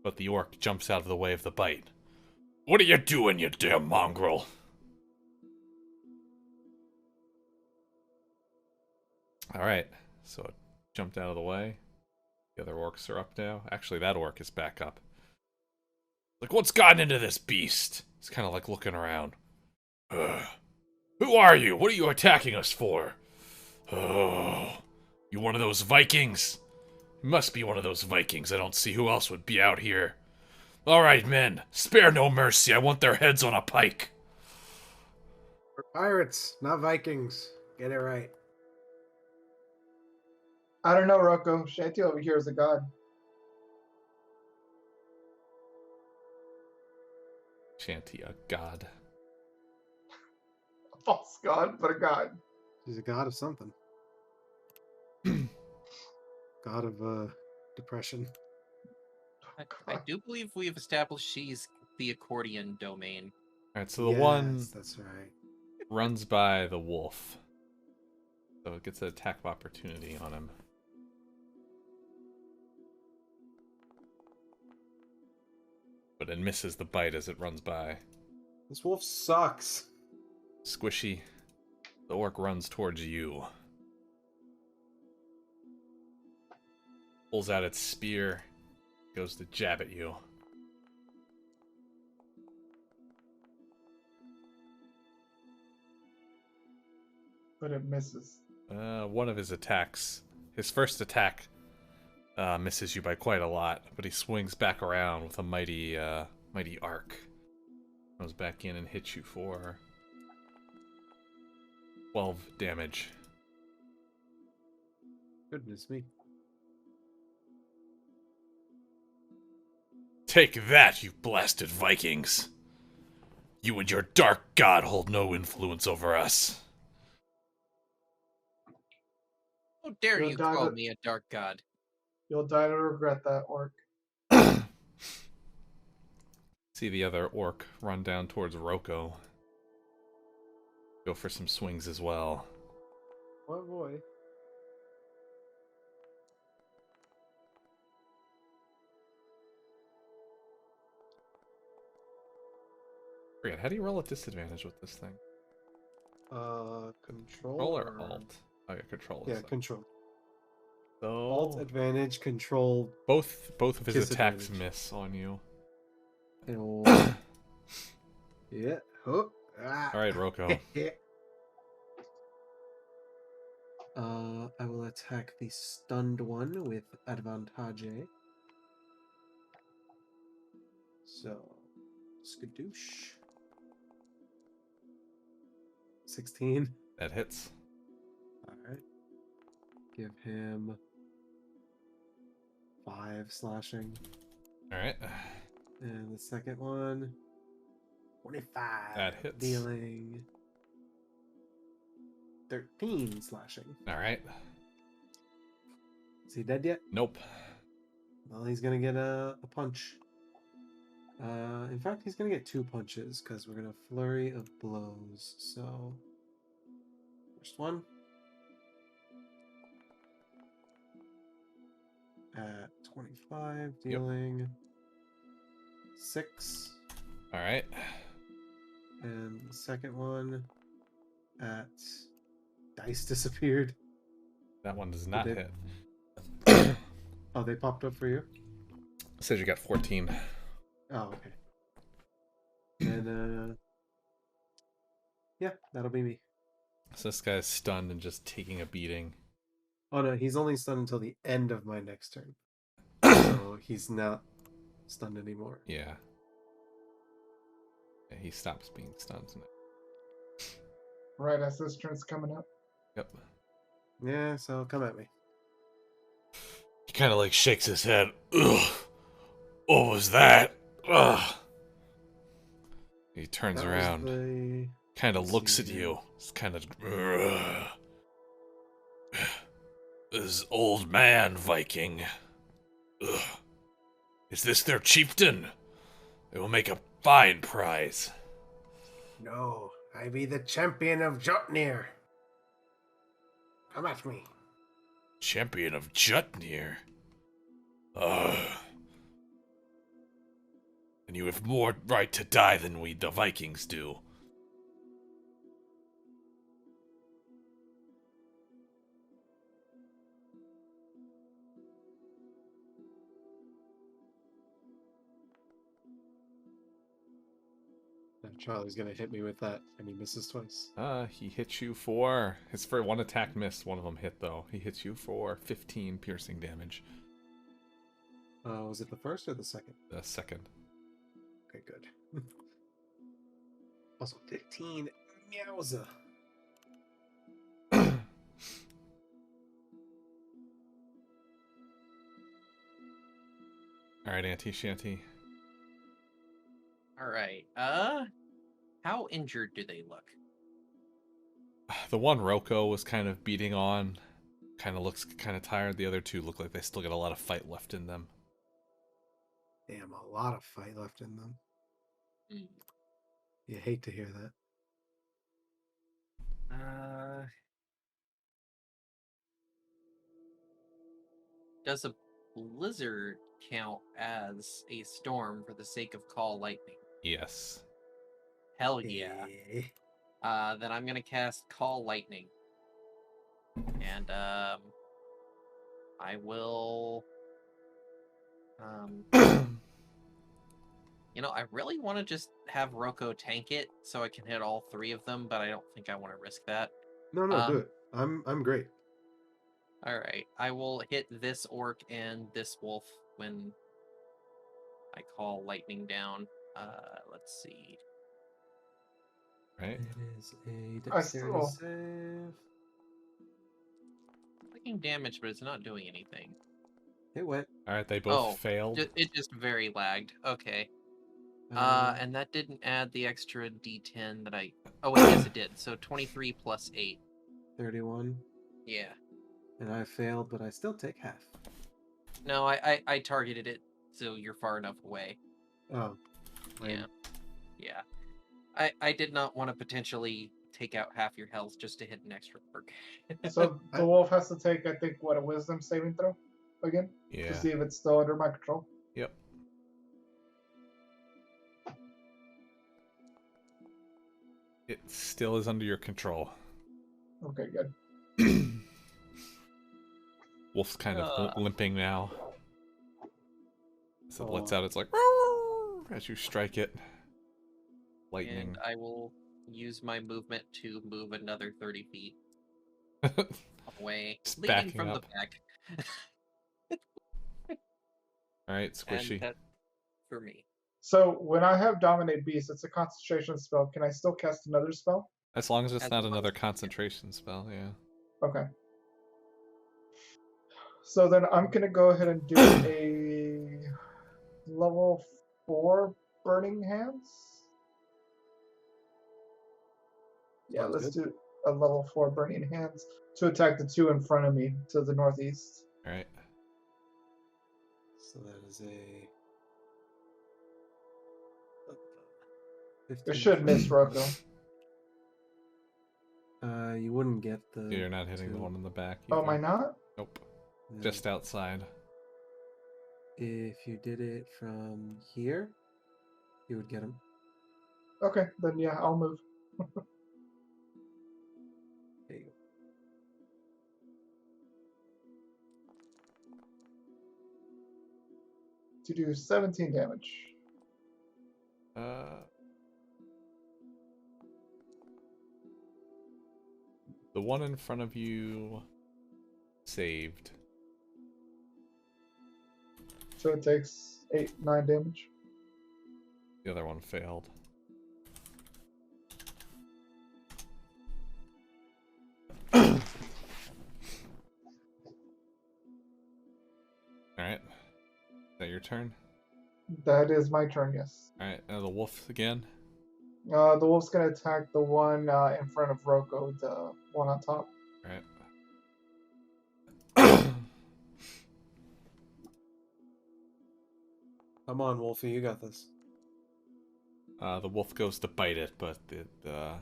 But the orc jumps out of the way of the bite. What are you doing, you damn mongrel? Alright, so it jumped out of the way. The other orcs are up now. Actually, that orc is back up. Like, what's gotten into this beast? He's kind of like looking around. Who are you? What are you attacking us for? Oh, you one of those Vikings? You must be one of those Vikings. I don't see who else would be out here. Alright, men. Spare no mercy. I want their heads on a pike. We're pirates, not Vikings. Get it right. I don't know, Rocco. Shanty over here is a god. Shanty, a god. A false god, but a god. She's a god of something. God of depression. I do believe we've established she's the accordion domain. Alright, so the one That's right. runs by the wolf. So it gets an attack of opportunity on him. But it misses the bite as it runs by. This wolf sucks. Squishy, the orc runs towards you. Pulls out its spear, goes to jab at you. But it misses. One of his attacks, his first attack, misses you by quite a lot, but he swings back around with a mighty arc. Goes back in and hits you for 12 damage. Goodness me. Take that, you blasted Vikings! You and your dark god hold no influence over us. How dare You'll you die call to- me a dark god? You'll die to regret that, orc. See the other orc run down towards Roko. Go for some swings as well. Oh boy. Forget, how do you roll at disadvantage with this thing? Control Control or alt? Oh yeah, control. Yeah, control. So Alt advantage, control. both of his attacks Disadvantage. miss on you. Yeah. Oh. All right, Roko. I will attack the stunned one with advantage. So, skadoosh. 16. That hits. All right. Give him 5 slashing. All right. And the second one, 25. That hits. Dealing 13 slashing. All right. Is he dead yet? Nope. Well, he's gonna get a punch. In fact, he's gonna get 2 punches because we're gonna flurry of blows. So, first one at 25, dealing 6, All right. and the second one at dice disappeared. That one does not Did hit. Oh, they popped up for you. Says you got 14. Oh, okay. And yeah, that'll be me. So this guy's stunned and just taking a beating. Oh no, he's only stunned until the end of my next turn. So he's not stunned anymore. Yeah. Yeah, he stops being stunned. Right as this turn's coming up. Yep. Yeah, so come at me. He kind of like shakes his head. Ugh. What was that? Ugh. He turns That was around. the- Kind of let's looks see at here. you. It's kind of. This old man Viking. Ugh. Is this their chieftain? It will make a fine prize. No, I be the champion of Jotnir. Come at me. Champion of Jutnir. And you have more right to die than we, the Vikings, do. Now Charlie's gonna hit me with that, and he misses twice. He hits you for... His for one attack missed, one of them hit, though. He hits you for 15 piercing damage. Was it the first or the second? The second. Okay, good. Also, 15. Meowza. Alright, Auntie Shanty. All right. How injured do they look? The one Roko was kind of beating on. Kind of looks kind of tired. The other two look like they still got a lot of fight left in them. Damn, a lot of fight left in them. Mm. You hate to hear that. Does a blizzard count as a storm for the sake of call lightning? Yes. Hell yeah. Then I'm gonna cast Call Lightning. And I will you know, I really want to just have Roko tank it so I can hit all 3 of them, but I don't think I want to risk that. No, do it. I'm great. Alright, I will hit this orc and this wolf when I call lightning down. Let's see. Right? It is a I dexterity still- save. Taking damage, but it's not doing anything. It went. Alright, they both failed. It just very lagged. Okay. Uh, And that didn't add the extra D10 that I... Oh, wait, yes, it did. So 23 plus 8. 31. Yeah. And I failed, but I still take half. No, I targeted it so you're far enough away. Oh. Yeah. Yeah. I did not want to potentially take out half your health just to hit an extra perk. So the wolf has to take, I think, what, a wisdom saving throw again? Yeah. To see if it's still under my control. Yep. It still is under your control. Okay, good. Wolf's kind of limping now. So it lets Aw. out its like as you strike it. Lightning. And I will use my movement to move another 30 feet away, Just leading backing from up. the back. Alright, squishy. And that's for me. So when I have Dominate Beast, it's a concentration spell. Can I still cast another spell? As long as it's As not long another as- concentration spell, yeah. Okay. So then I'm gonna go ahead and do a level 4 Burning Hands. Yeah, Sounds let's good. do a level 4 Burning Hands to attack the two in front of me to the northeast. Alright. So that is a It 15. should miss Rocco. You wouldn't get the. You're not hitting the two. one in the back. Oh, am I either. not? Nope. No. Just outside. If you did it from here, you would get him. Okay, then yeah, I'll move. There you go. To do 17 damage. The one in front of you saved. So it takes 9 damage. The other one failed. Alright. Is that your turn? That is my turn, yes. Alright, now the wolf again. The wolf's gonna attack the one in front of Rocco, the one on top. Alright. Come on, Wolfie, you got this. The wolf goes to bite it, but the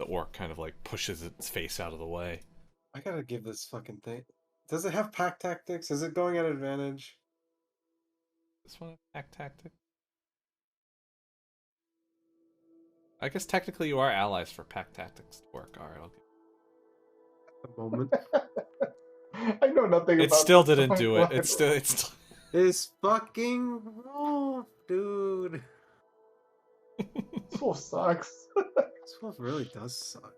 orc kind of like pushes its face out of the way. I gotta give this fucking thing. Does it have pack tactics? Is it going at advantage? This one attack tactic. I guess technically you are allies for pack tactics to work. Alright, I'll get At the moment. I know nothing it. about Still this. didn't I'm do it. glad. It's still This fucking wolf, dude. This wolf sucks. This wolf really does suck.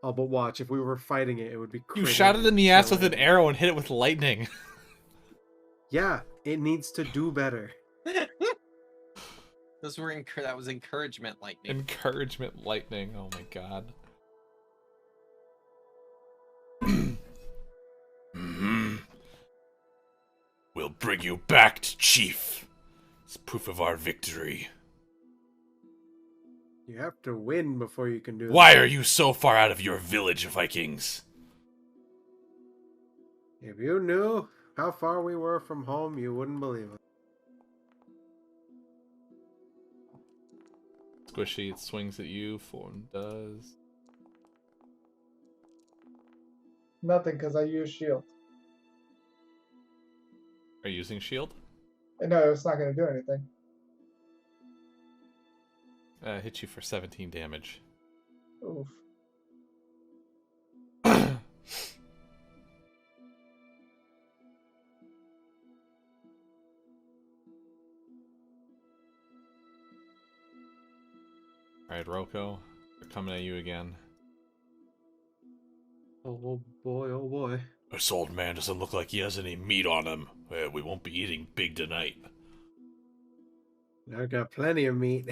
Oh, but watch, if we were fighting it, it would be You critting shot it in and the ass with an killing. arrow and hit it with lightning. Yeah, it needs to do better. Those were that was encouragement lightning. Encouragement lightning. Oh my god. We'll bring you back to Chief. It's proof of our victory. You have to win before you can do Why that. are you so far out of your village, Vikings? If you knew how far we were from home, you wouldn't believe it. Squishy, it swings at you. Form does. Nothing, because I use shield. Are you using shield? No, it's not gonna do anything. Hit you for 17 damage. Oof. Alright, Roko. They're coming at you again. Oh boy, oh boy. This old man doesn't look like he has any meat on him. We won't be eating big tonight. I got plenty of meat.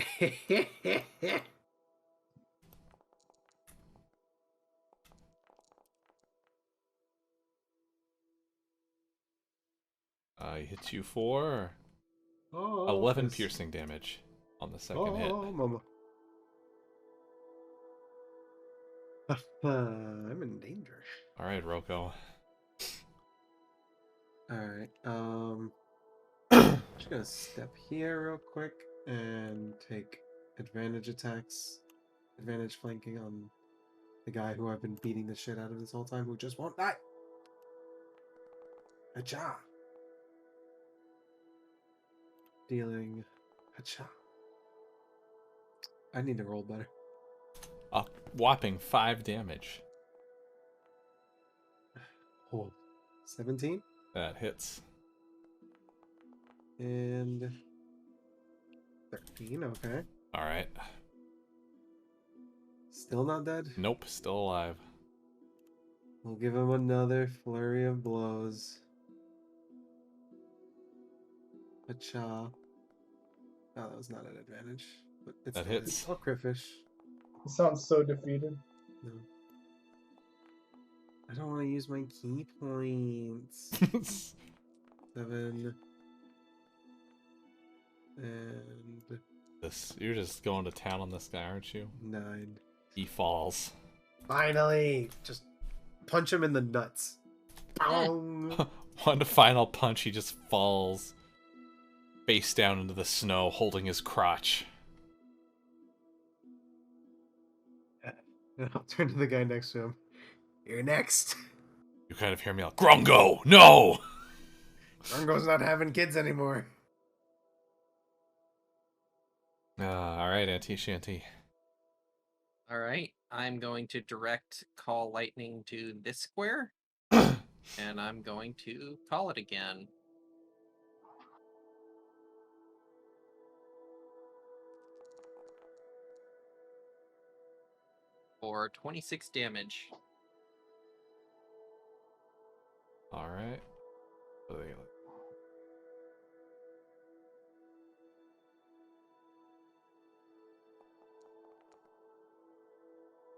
He hits you for Oh, 11 this- piercing damage on the second hit. Oh, mama. I'm in danger. Alright, Roko. Alright, just gonna step here real quick and take advantage attacks, advantage flanking on the guy who I've been beating the shit out of this whole time who just won't die. Hacha. Dealing hacha. I need to roll better. A whopping 5 damage. Hold. 17 That hits. and 13, okay. Alright. Still not dead? Nope, still alive. We'll give him another flurry of blows. Hacha. Oh, that was not an advantage. But it's That still hits. Oh, Crifish. You sound so defeated. No. I don't want to use my key points. 7 and You're just going to town on this guy, aren't you? 9. He falls. Finally! Just punch him in the nuts. Bong! One final punch, he just falls face down into the snow, holding his crotch. And I'll turn to the guy next to him. You're next. You kind of hear me like, Grungo, no! Grungo's not having kids anymore. Alright, Auntie Shanty. All right, I'm going to direct call lightning to this square, and I'm going to call it again. For 26 damage. Alright. What are they gonna...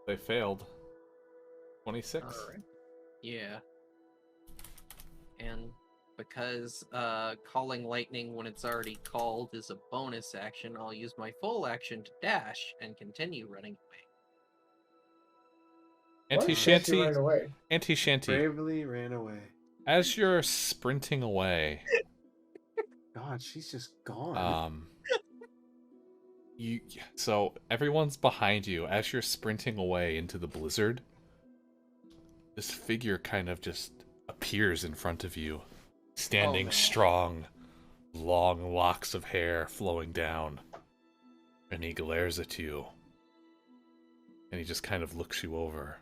They failed. 26. All right. Yeah. And because calling lightning when it's already called is a bonus action, I'll use my full action to dash and continue running away. Auntie What? Shanty, Ran away. Auntie Shanty, Bravely ran away. as you're sprinting away, God, she's just gone. so everyone's behind you as you're sprinting away into the blizzard. This figure kind of just appears in front of you, standing no. strong, long locks of hair flowing down, and he glares at you, and he just kind of looks you over.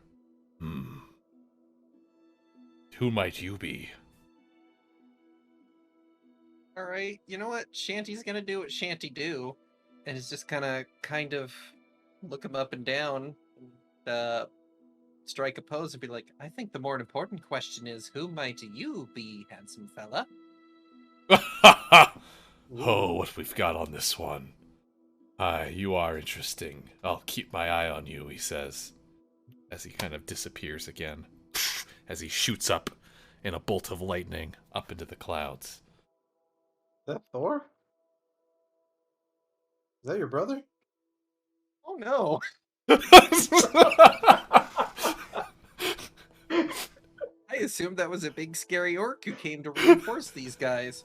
Who might you be? All right, you know what? Shanty's gonna do what Shanty do, and is just gonna kind of look him up and down, strike a pose, and be like, "I think the more important question is, who might you be, handsome fella?" Oh, what we've got on this one. You are interesting. I'll keep my eye on you, he says, as he kind of disappears again, as he shoots up in a bolt of lightning up into the clouds. Is that Thor? Is that your brother? Oh no! I assumed that was a big scary orc who came to reinforce these guys.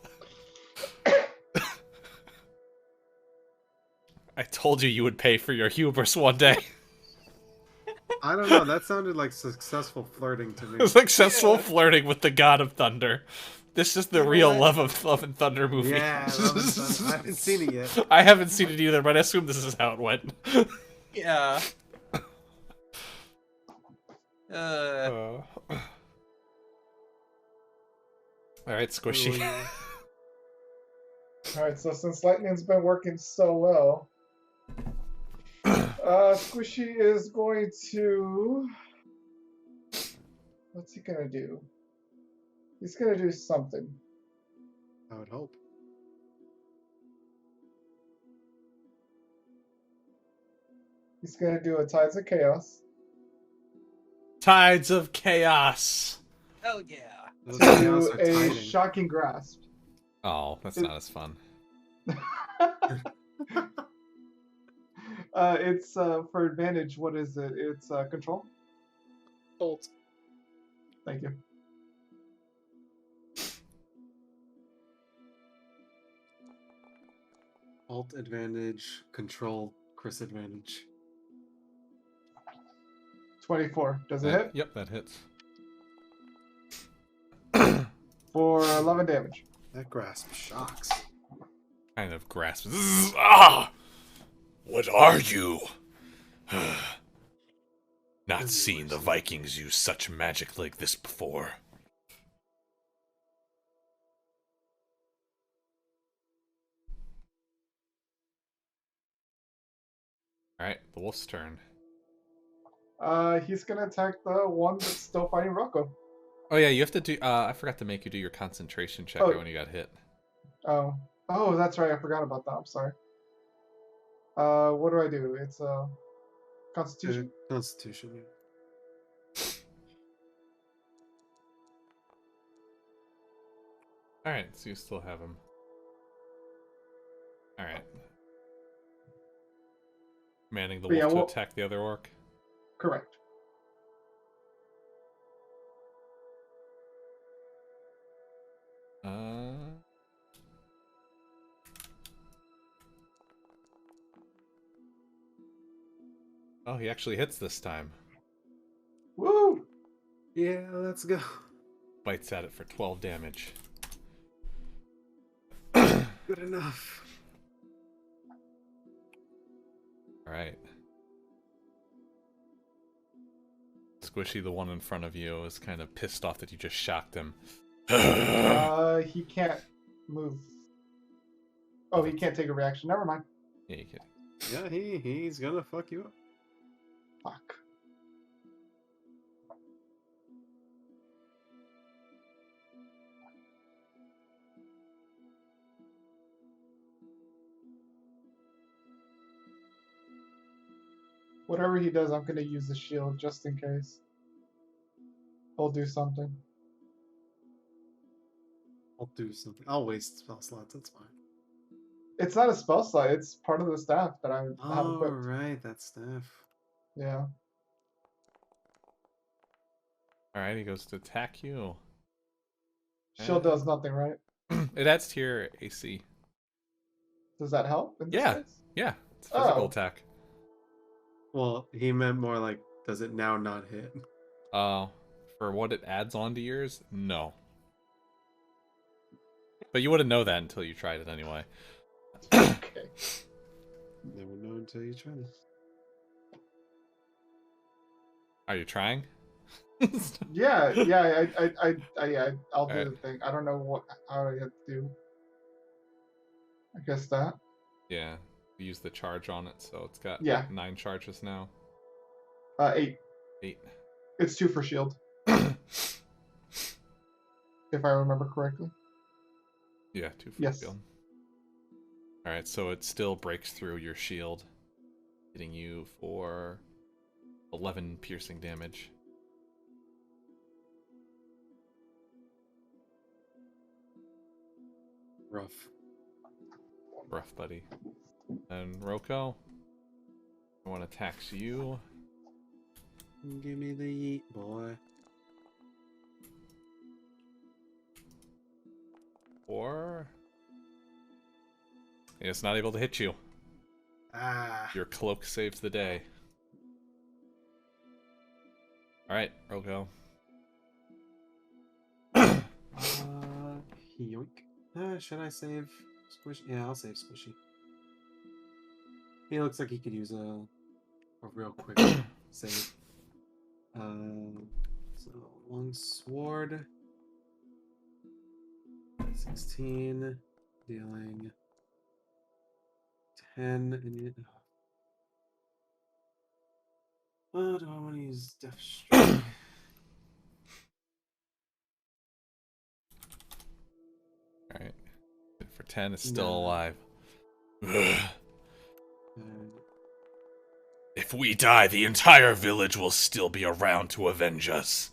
I told you would pay for your hubris one day. I don't know. That sounded like successful flirting to me. Successful flirting with the god of thunder. This is the You know real what? Love and Thunder movie. Yeah, Love and Thunder. I haven't seen it yet. I haven't seen it either, but I assume this is how it went. Yeah. All right, Squishy. Alright, so since lightning's been working so well, Squishy is going to... What's he gonna do? He's gonna do something. I would hope. He's gonna do a Tides of Chaos. Tides of Chaos. Hell yeah. Those To chaos do are a tiding. Shocking Grasp. Oh, that's not as fun. It's for advantage. What is it? It's control. Bolt. Thank you. Alt advantage. Control. Chris advantage. 24. Does it hit? Yep, that hits. For 11 damage. That grasp shocks. Kind of grasps. Ah! What are you? Not seen the Vikings use such magic like this before. Alright, the wolf's turn. He's gonna attack the one that's still fighting Rocco. Oh yeah, you have to do, I forgot to make you do your concentration check Oh. when you got hit. Oh, that's right. I forgot about that. I'm sorry. What do? It's Constitution. Constitution. Yeah. Alright, so you still have him. Alright. Commanding the But yeah, wolf to well- attack the other orc. Correct. Oh, he actually hits this time. Woo! Yeah, let's go. Bites at it for 12 damage. Good enough. Alright. Squishy, the one in front of you, is kind of pissed off that you just shocked him. He can't move. Oh, he can't take a reaction. Never mind. Yeah, you can. Yeah, he's gonna fuck you up. Fuck. Whatever he does, I'm gonna use the shield just in case. He'll do something. I'll do something. I'll waste spell slots. That's fine. It's not a spell slot. It's part of the staff that I have Oh, equipped. right, that staff. Yeah. Alright, he goes to attack you. Shield does nothing, right? It adds to your AC. Does that help? In this Yeah. case? Yeah, it's a physical Oh. attack. Well, he meant more like, does it now not hit? For what it adds on to yours, no. But you wouldn't know that until you tried it anyway. Okay. Never know until you try this. Are you trying? Yeah, I'll do Alright. the thing. I don't know how I have to do. I guess that. Yeah, you use the charge on it, so it's got Yeah. 9 charges now. 8. 8. It's 2 for shield, if I remember correctly. Yeah, 2 for Yes. shield. Alright, so it still breaks through your shield, hitting you for 11 piercing damage. Rough. Rough, buddy. And Roko, one attacks you. Give me the yeet, boy. Or it's not able to hit you. Ah. Your cloak saves the day. Alright, Roko. Yoink. Should I save Squishy? Yeah, I'll save Squishy. He looks like he could use a real quick save. So long sword. 16, dealing 10, and you. Oh, do I want to use Death Strike? Alright. For 10, it's still No. alive. And If we die, the entire village will still be around to avenge us.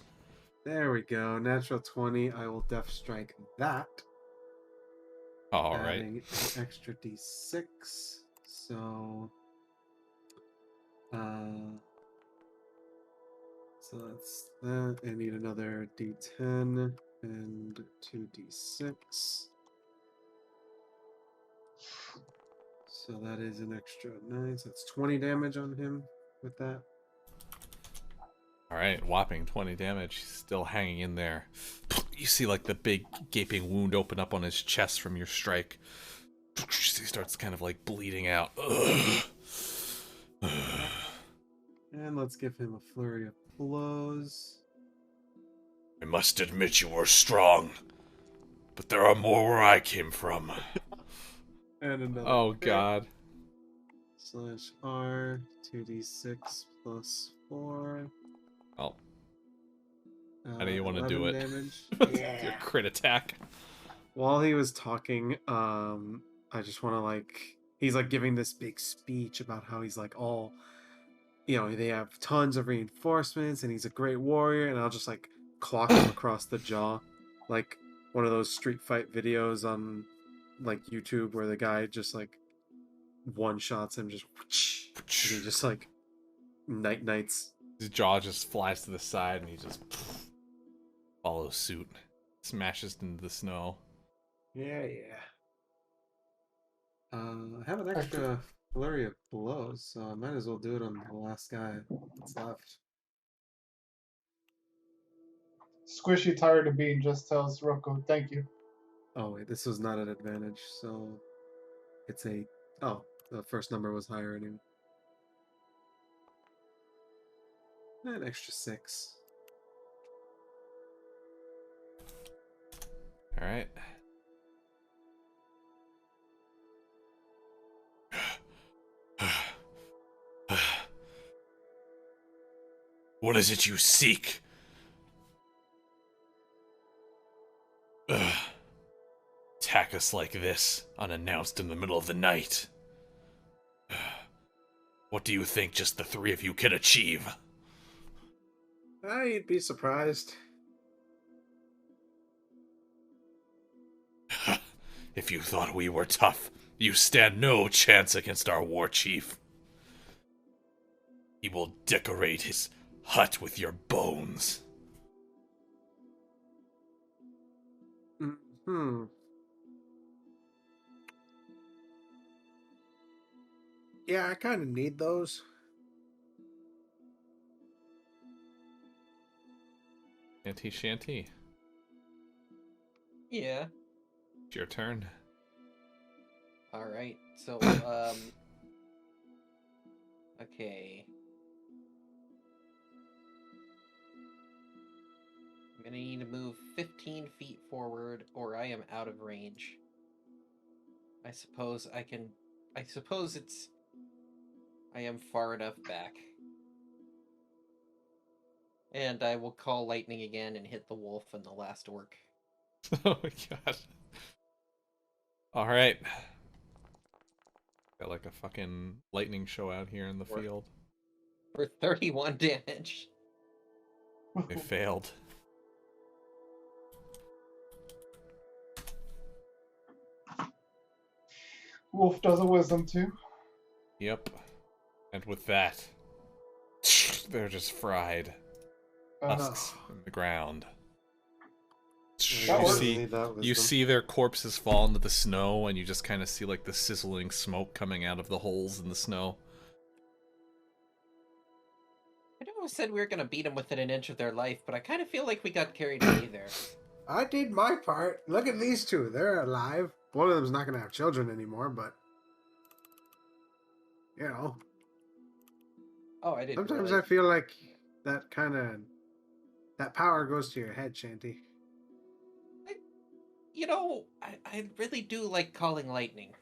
there we go. Natural 20. I will Death Strike that. Alright. Adding an extra d6. So. So that's that. I need another d10 and 2d6. So that is an extra 9. So it's 20 damage on him with that. Alright, whopping 20 damage. He's still hanging in there. You see like the big gaping wound open up on his chest from your strike. He starts kind of like bleeding out. And let's give him a flurry of blows. I must admit you were strong, but there are more where I came from. And another. Oh hit. god. Slash R. 2d6 plus 4. Oh, how do you want to do 11 it? damage. Your Yeah. crit attack. While he was talking, I just want to he's like giving this big speech about how he's like all you know, they have tons of reinforcements and he's a great warrior, and I'll just like clock him across the jaw, like one of those street fight videos on like YouTube where the guy just like one shots him, just and he just like nights. His jaw just flies to the side and he just follows suit, smashes into the snow. Yeah. I have an extra flurry of blows, so I might as well do it on the last guy that's left. Squishy, tired of being, just tells Rocco, "Thank you." Oh wait, this was not an advantage, so it's a. Oh, the first number was higher anyway. An extra 6. All right. What is it you seek? Attack us like this, unannounced in the middle of the night. What do you think just the three of you can achieve? You'd be surprised. If you thought we were tough, you stand no chance against our war chief. He will decorate his hut with your bones. Hmm. Yeah, I kind of need those. Shanty. Yeah. It's your turn. All right. So, okay. I'm gonna need to move 15 feet forward, or I am out of range. I suppose I can. I suppose I am far enough back. And I will call lightning again and hit the wolf and the last orc. Oh my god. Alright. Got like a fucking lightning show out here in the field. For 31 damage. They failed. Wolf does a wisdom too. Yep. And with that, they're just fried. Husks in the ground. That works. You see their corpses fall into the snow, and you just kind of see like the sizzling smoke coming out of the holes in the snow. I know I said we were gonna beat them within an inch of their life, but I kind of feel like we got carried away there. I did my part. Look at these two. They're alive. One of them's not going to have children anymore, but you know. Oh, I didn't. Sometimes realize. I feel like that power goes to your head, Shanty. I really do like calling lightning.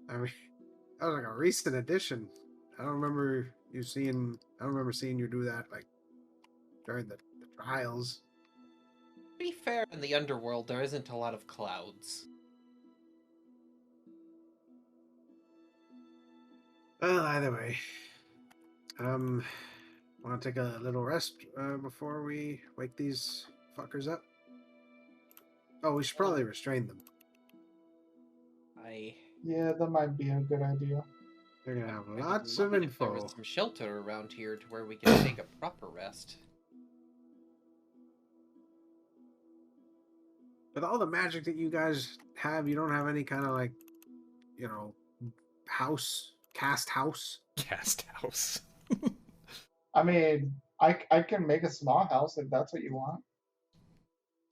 I mean, that was like a recent addition. I don't remember seeing you do that like during the trials. To be fair, in the underworld, there isn't a lot of clouds. Well, either way, want to take a little rest before we wake these fuckers up. Oh, we should probably restrain them. Yeah, that might be a good idea. They're gonna have I lots would of love it if there info. was some shelter around here to where we can take a proper rest. With all the magic that you guys have, you don't have any kind of like, you know, cast house. Cast house. I mean, I can make a small house if that's what you want.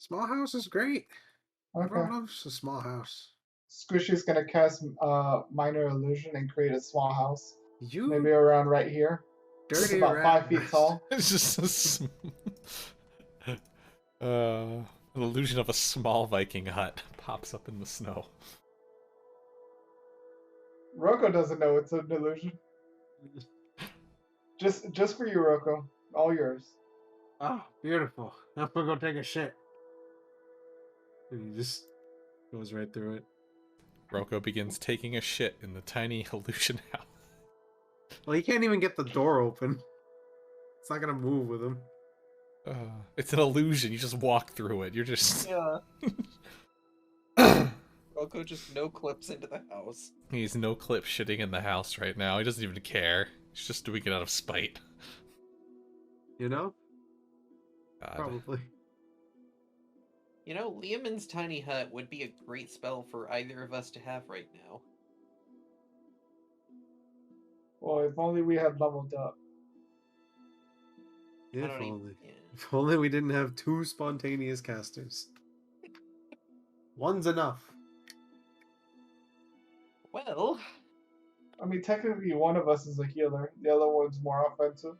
Small house is great. Okay. Everyone loves a small house. Squishy's gonna cast minor illusion and create a small house. You Maybe around right here. It's dirty about rat 5 feet bastard. tall. It's just an illusion of a small Viking hut pops up in the snow. Rocco doesn't know it's an illusion. Just for you, Rocco. All yours. Oh, beautiful. I'm gonna go take a shit. And he just goes right through it. Rocco begins taking a shit in the tiny illusion house. Well, he can't even get the door open. It's not gonna move with him. It's an illusion. You just walk through it. You're just. Yeah. Rocco just no clips into the house. He's no clip shitting in the house right now. He doesn't even care. He's just doing it out of spite. You know? God. Probably. You know, Liamon's tiny hut would be a great spell for either of us to have right now. Well, if only we had leveled up. I If don't even- only. yeah. If only we didn't have 2 spontaneous casters. One's enough. Well, I mean, technically, one of us is a healer. The other one's more offensive.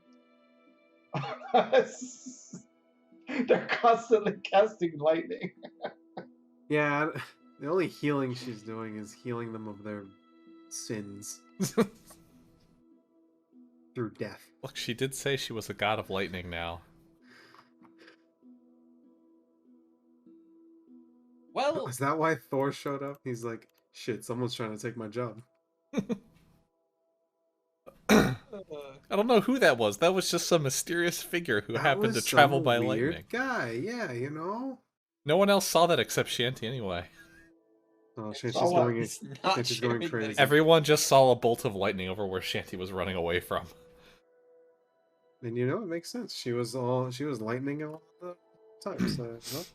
They're constantly casting lightning. Yeah, the only healing she's doing is healing them of their sins through death. Look, she did say she was a god of lightning now. well, Is that why Thor showed up? He's like, shit, someone's trying to take my job. I don't know who that was. That was just some mysterious figure who That happened to was travel some by weird lightning. guy, yeah, you know? No one else saw that except Shanty anyway. Oh, Saw she's what? going, he's not Shanty's going sharing that crazy. Everyone just saw a bolt of lightning over where Shanty was running away from. and you know, it makes sense. She was lightning all the time, so, you know?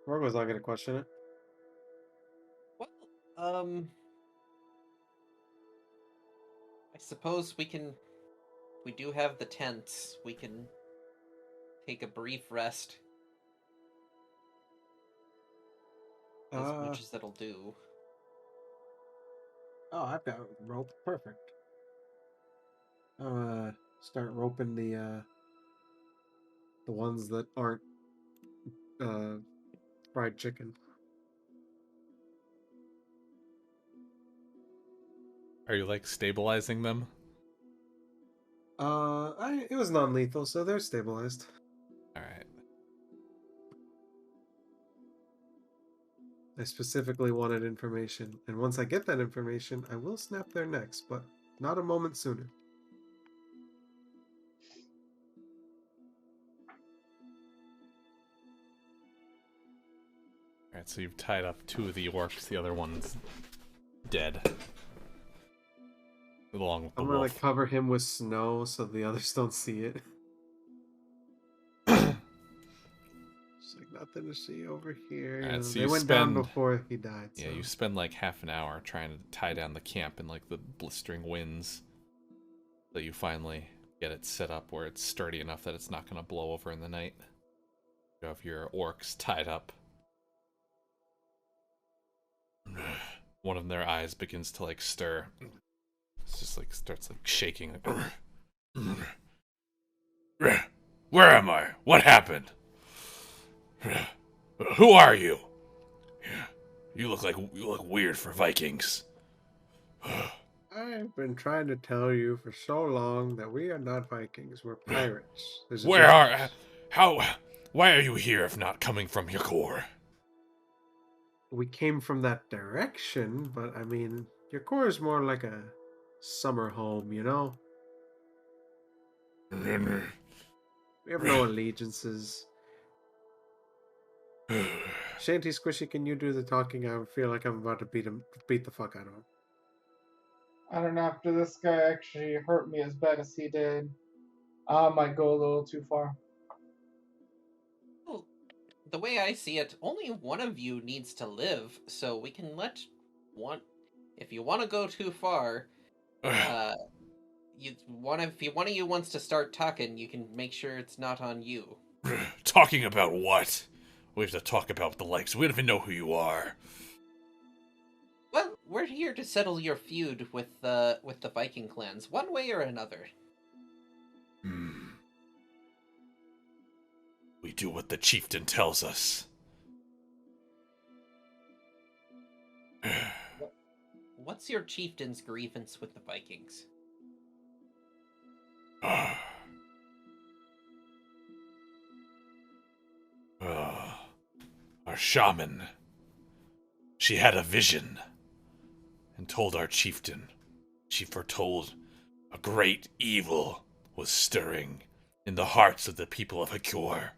Margo's not gonna question it. Well, I suppose we do have the tents. We can take a brief rest. As much as that'll do. Oh, I've got rope. Perfect. Start roping the ones that aren't fried chicken. Are you like stabilizing them? It was non-lethal, so they're stabilized. Alright. I specifically wanted information, and once I get that information, I will snap their necks, but not a moment sooner. Alright, so you've tied up 2 of the orcs, the other one's dead. Along with the I'm gonna wolf. like cover him with snow so the others don't see it. It's like nothing to see over here. Alright, You know, so they you went down spend- before he died. Yeah, so. you spend like half an hour trying to tie down the camp in like the blistering winds. So you finally get it set up where it's sturdy enough that it's not going to blow over in the night. You have your orcs tied up. One of their eyes begins to like stir. It's just like starts like shaking. Where am I? What happened? Who are you? You look weird for Vikings. I've been trying to tell you for so long that we are not Vikings. We're pirates. There's a Where are... difference. Why are you here if not coming from your core? We came from that direction, but I mean, your core is more like a summer home, you know? We have no allegiances. Shanty Squishy, can you do the talking? I feel like I'm about to beat the fuck out of him. I don't know, after this guy actually hurt me as bad as he did, I might go a little too far. Well, the way I see it, only one of you needs to live, so we can let one. If you want to go too far, if one of you wants to start talking, you can make sure it's not on you. Talking about what? We have to talk about the likes. We don't even know who you are. Well, we're here to settle your feud with the Viking clans, one way or another. We do what the chieftain tells us. What's your chieftain's grievance with the Vikings? Our shaman. She had a vision and told our chieftain She foretold a great evil was stirring in the hearts of the people of Hakor,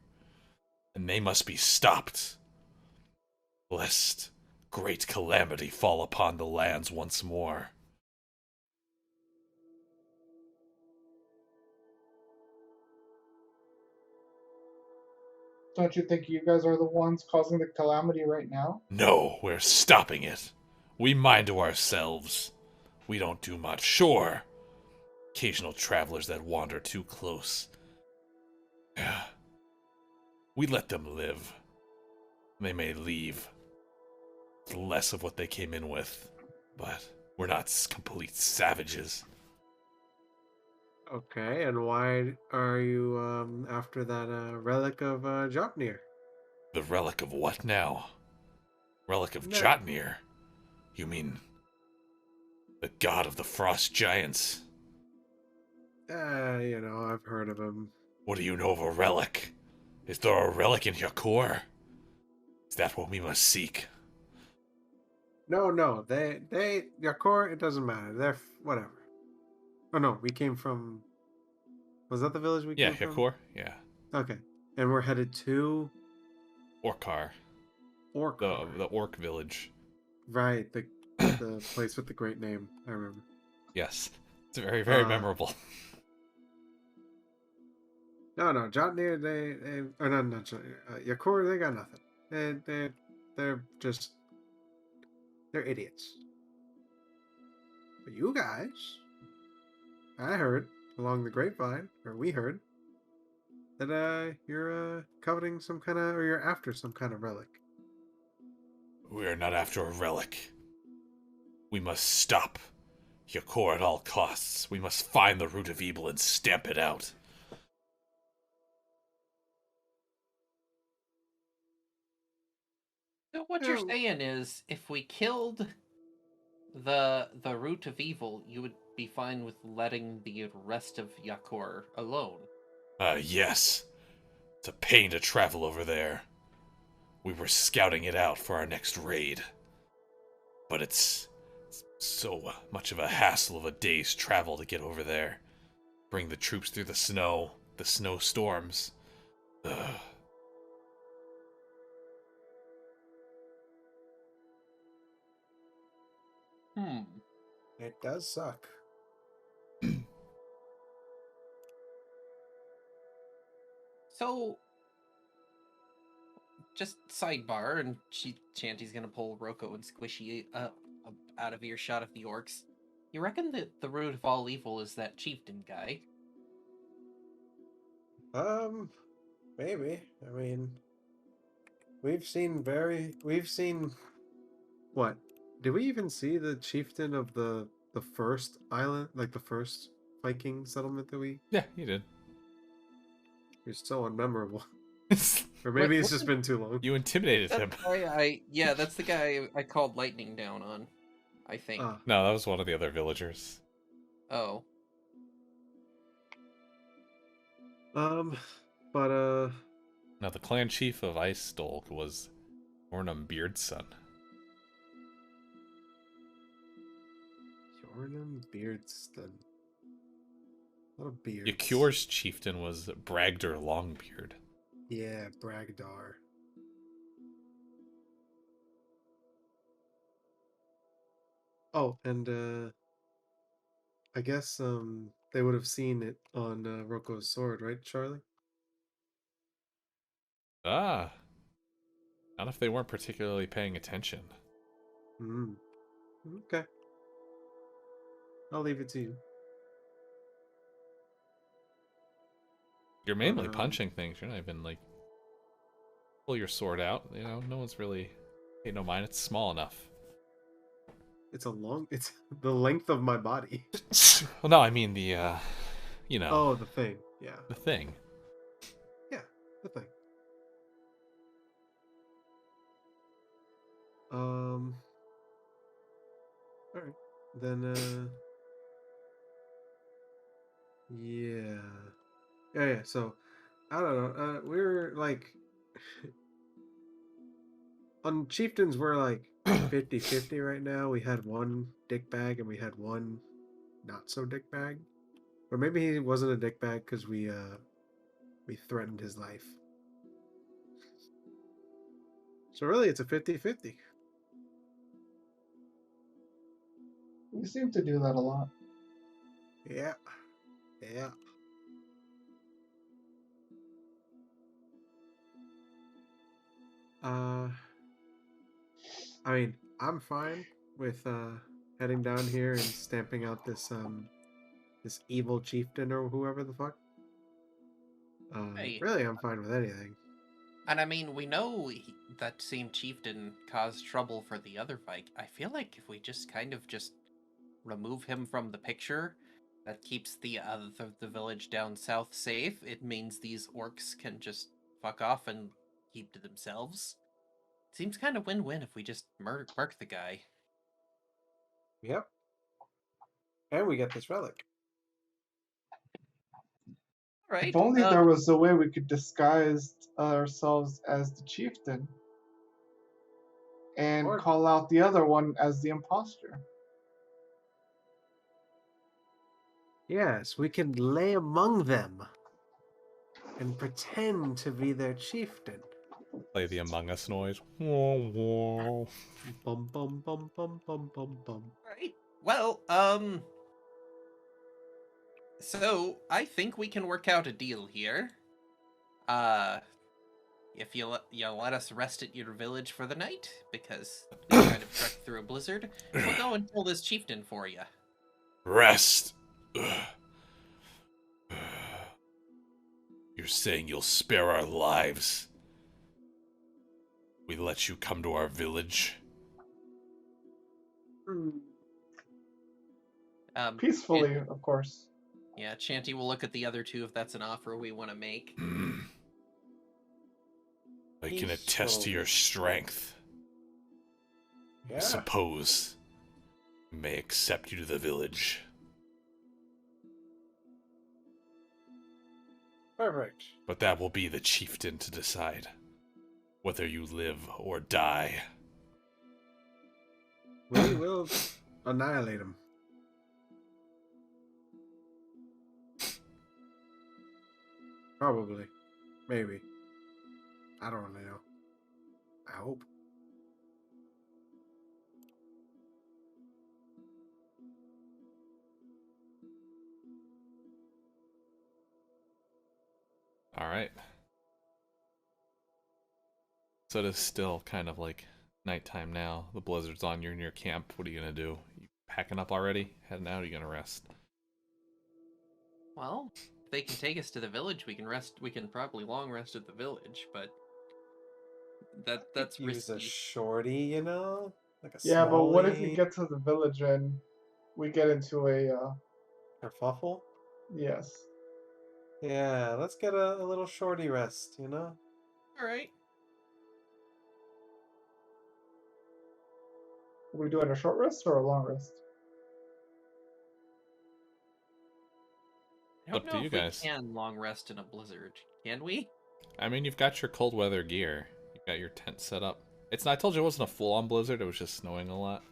and they must be stopped, lest great calamity fall upon the lands once more. Don't you think you guys are the ones causing the calamity right now? No, we're stopping it. We mind to ourselves. We don't do much. Sure, occasional travelers that wander too close. We let them live. They may leave with less of what they came in with, but we're not complete savages. Okay, and why are you after that relic of Jopnir? The relic of what now? Relic of No. Jotnir? You mean the god of the frost giants? I've heard of him. What do you know of a relic? Is there a relic in Yakor? Is that what we must seek? No, Yakor, it doesn't matter. Whatever. Oh no, we came from. Was that the village we Yeah, came from? Yakor? Yeah. Okay, and we're headed to Orkar. Orkar. The orc village. Right, the place with the great name. I remember. Yes. It's very, very Uh, memorable. No, Jotnir, or not Jotnir, Yakor, they got nothing. They're just, they're idiots. But you guys, I heard along the grapevine, or we heard, that you're coveting some kind of, or you're after some kind of relic. We are not after a relic. We must stop Yakor at all costs. We must find the root of evil and stamp it out. So what you're Oh, saying is, if we killed the root of evil, you would be fine with letting the rest of Yakor alone. Yes. It's a pain to travel over there. We were scouting it out for our next raid. But it's so much of a hassle of a day's travel to get over there. Bring the troops through the snowstorms. Ugh. it does suck. So, just sidebar, and Shanty's gonna pull Roko and Squishy out of earshot of the orcs. You reckon that the root of all evil is that chieftain guy? Maybe. I mean, we've seen what? Did we even see the chieftain of the first island, like the first Viking settlement that we? Yeah, you did. It's so unmemorable. Or maybe Wait, it's just been too long. You intimidated him. That's the guy I called lightning down on. I think. Ah, No, that was one of the other villagers. Oh, but Now, the clan chief of Ice Dolk was Ornum Beard's son. Jornum Beardston. A lot of beards. Yakur's chieftain was Bragder Longbeard. Yeah, Bragdar. Oh, and I guess they would have seen it on Roko's sword, right, Charlie? Ah, not if they weren't particularly paying attention. Hmm. Okay. I'll leave it to you. You're But mainly punching things. You're not even like pull your sword out. You know, no one's really pay no mind. It's small enough. it's the length of my body. Well, no, I mean the Oh, the thing. Yeah. the thing. Yeah, the thing. All right. Then yeah. Yeah. So I don't know. We're like on chieftains we're like 50-50 right now. We had one dick bag and we had one not so dickbag, or maybe he wasn't a dickbag because we threatened his life. So really, it's a 50-50. We seem to do that a lot. Yeah, yeah. I mean, I'm fine with heading down here and stamping out this evil chieftain or whoever the fuck. Hey. Really, I'm fine with anything. And I mean, we know that same chieftain caused trouble for the other fight. I feel like if we just kind of just remove him from the picture, that keeps the village down south safe. It means these orcs can just fuck off and keep to themselves. Seems kind of win-win if we just murk the guy. Yep. And we get this relic. All right. If only there was a way we could disguise ourselves as the chieftain and Or- call out the other one as the imposter. Yes, we can lay among them and pretend to be their chieftain. Play the Among Us noise. Whoa, whoa. Bum bum bum bum bum bum bum. Right. Well, so I think we can work out a deal here. If you let us rest at your village for the night, because we kind of trekked through a blizzard, we'll go and kill this chieftain for you. Rest. You're saying you'll spare our lives? We let you come to our village? Peacefully, of course. Yeah, Shanty will look at the other two if that's an offer we want to make. I can attest to your strength. Yeah. I suppose I may accept you to the village. Perfect. But that will be the chieftain to decide whether you live or die. We will annihilate him. Probably. Maybe. I don't really know. I hope. Alright. So it is still kind of like nighttime now. The blizzard's on, you're in your camp. What are you gonna do? You packing up already? Heading out, or are you gonna rest? Well, if they can take us to the village, we can rest. We can probably long rest at the village, but that's Use a risky. shorty, you know? Like a Yeah, but what if we smallie get to the village and we get into a kerfuffle. yes. Yeah, let's get a little shorty rest, you know? All right. Are we doing a short rest or a long rest? I don't Up to know you if guys. we can long rest in a blizzard. Can we? I mean, you've got your cold weather gear. You've got your tent set up. I told you it wasn't a full-on blizzard, it was just snowing a lot.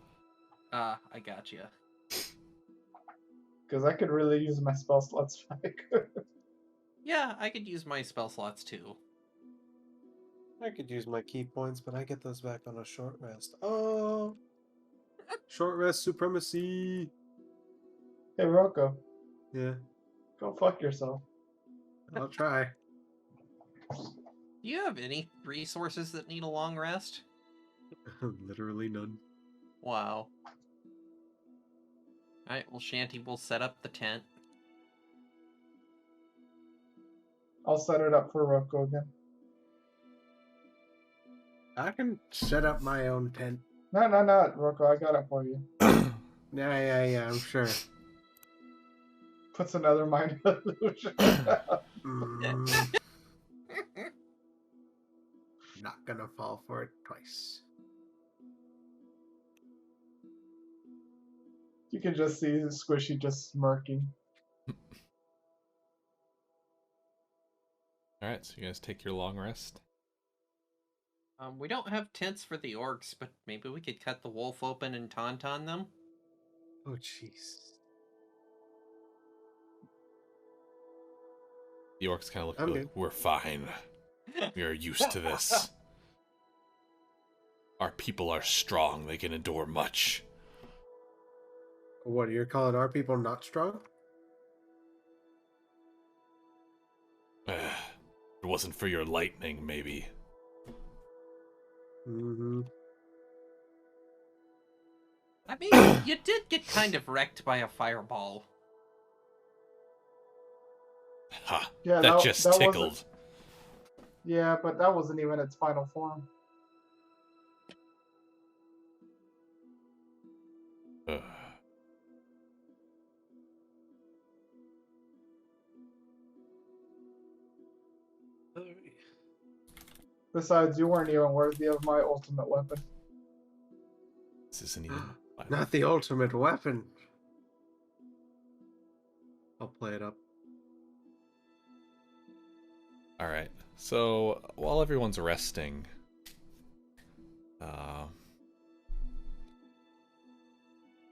I gotcha. Because I could really use my spell slots back. Yeah, I could use my spell slots too. I could use my key points, but I get those back on a short rest. Oh! Short rest supremacy! Hey, Rocco, Yeah, go fuck yourself. I'll try. Do you have any resources that need a long rest? Literally none. Wow. Alright, well, Shanty will set up the tent. I'll set it up for Rocco again. I can set up my own tent. No, Rocco, I got it for you. Yeah, I'm sure. Puts another mind illusion. Not gonna fall for it twice. You can just see Squishy just smirking. Alright, so you guys take your long rest. We don't have tents for the orcs, but maybe we could cut the wolf open and taunt on them. Oh, jeez. The orcs kind of look I'm at you good. like, we're fine. We are used to this. Our people are strong. They can endure much. What, you're calling our people not strong? If it wasn't for your lightning, maybe. Mm-hmm. I mean, you did get kind of wrecked by a fireball. Ha! Yeah, That that just wasn't. tickled. Yeah, but that wasn't even its final form. Ugh. Besides, you weren't even worthy of my ultimate weapon. This isn't even... Not the ultimate weapon. I'll play it up. Alright, so while everyone's resting,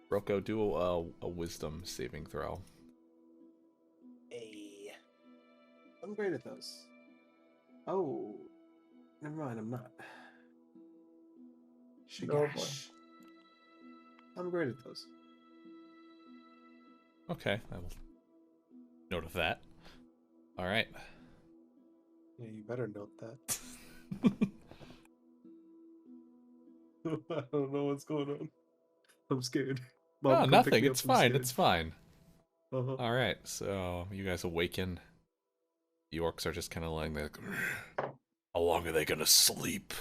Rocco, do a wisdom saving throw. Hey. I'm great at those. Oh. Never mind, I'm not. Oh boy. Shigash. I'm great at those. Okay, I will note of that. Alright. Yeah, you better note that. I don't know what's going on. I'm scared. Mom, Oh, come pick nothing. me up, It's I'm fine. scared. It's fine. Uh-huh. Alright, so you guys awaken. The orcs are just kind of lying there. Like, how long are they gonna sleep?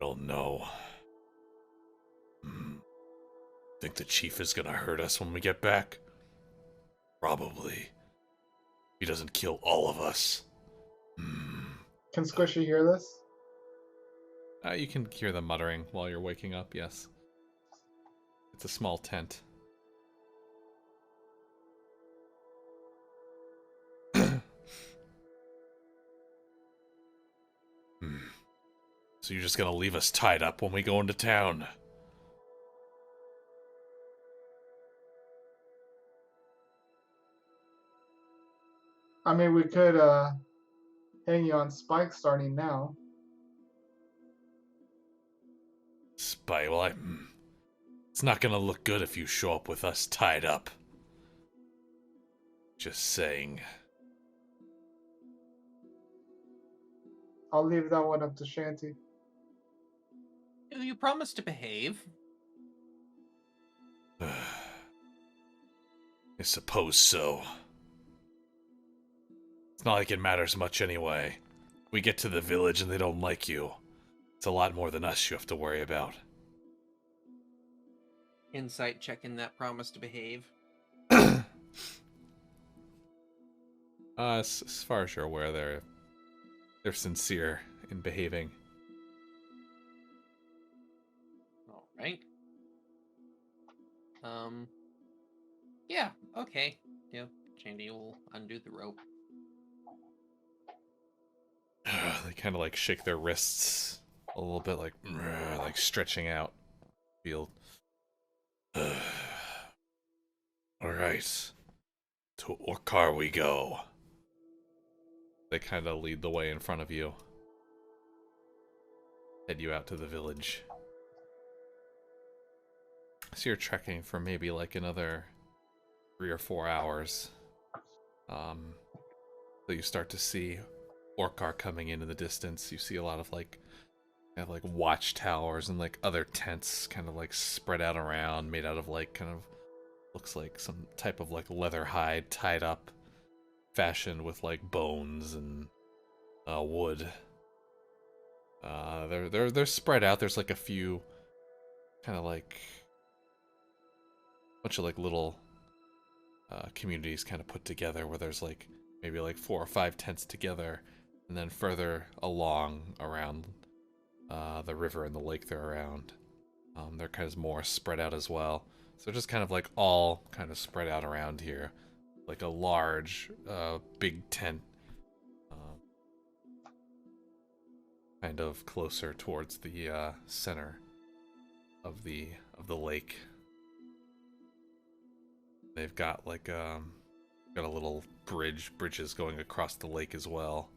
I don't know. Think the chief is gonna hurt us when we get back? Probably. He doesn't kill all of us. Can Squishy hear this? You can hear them muttering while you're waking up, yes. It's a small tent. So you're just gonna leave us tied up when we go into town? I mean, we could hang you on spikes starting now. Spy, well, it's not gonna look good if you show up with us tied up. Just saying. I'll leave that one up to Shanty. You promised to behave. I suppose so. It's not like it matters much anyway. We get to the village and they don't like you. It's a lot more than us you have to worry about. Insight checking that promise to behave. As far as you're aware, they're sincere in behaving. All right. Yeah. Okay. Yep. Shanty will undo the rope. They kind of like shake their wrists a little bit, like stretching out. Feel. All right. To Orkar we go. They kind of lead the way in front of you. Head you out to the village. So you're trekking for maybe like another 3 or 4 hours. So you start to see Orkar coming in the distance. You see a lot of like watchtowers and like other tents kind of like spread out around, made out of like kind of looks like some type of like leather hide tied up, fashioned with like bones and wood. They're spread out. There's like a few kind of like bunch of like little communities kind of put together where there's like maybe like 4 or 5 tents together, and then further along around the river and the lake they're around, they're kind of more spread out as well. So just kind of like all kind of spread out around here, like a large big tent, kind of closer towards the center of the lake. They've got like Got a little bridges going across the lake as well.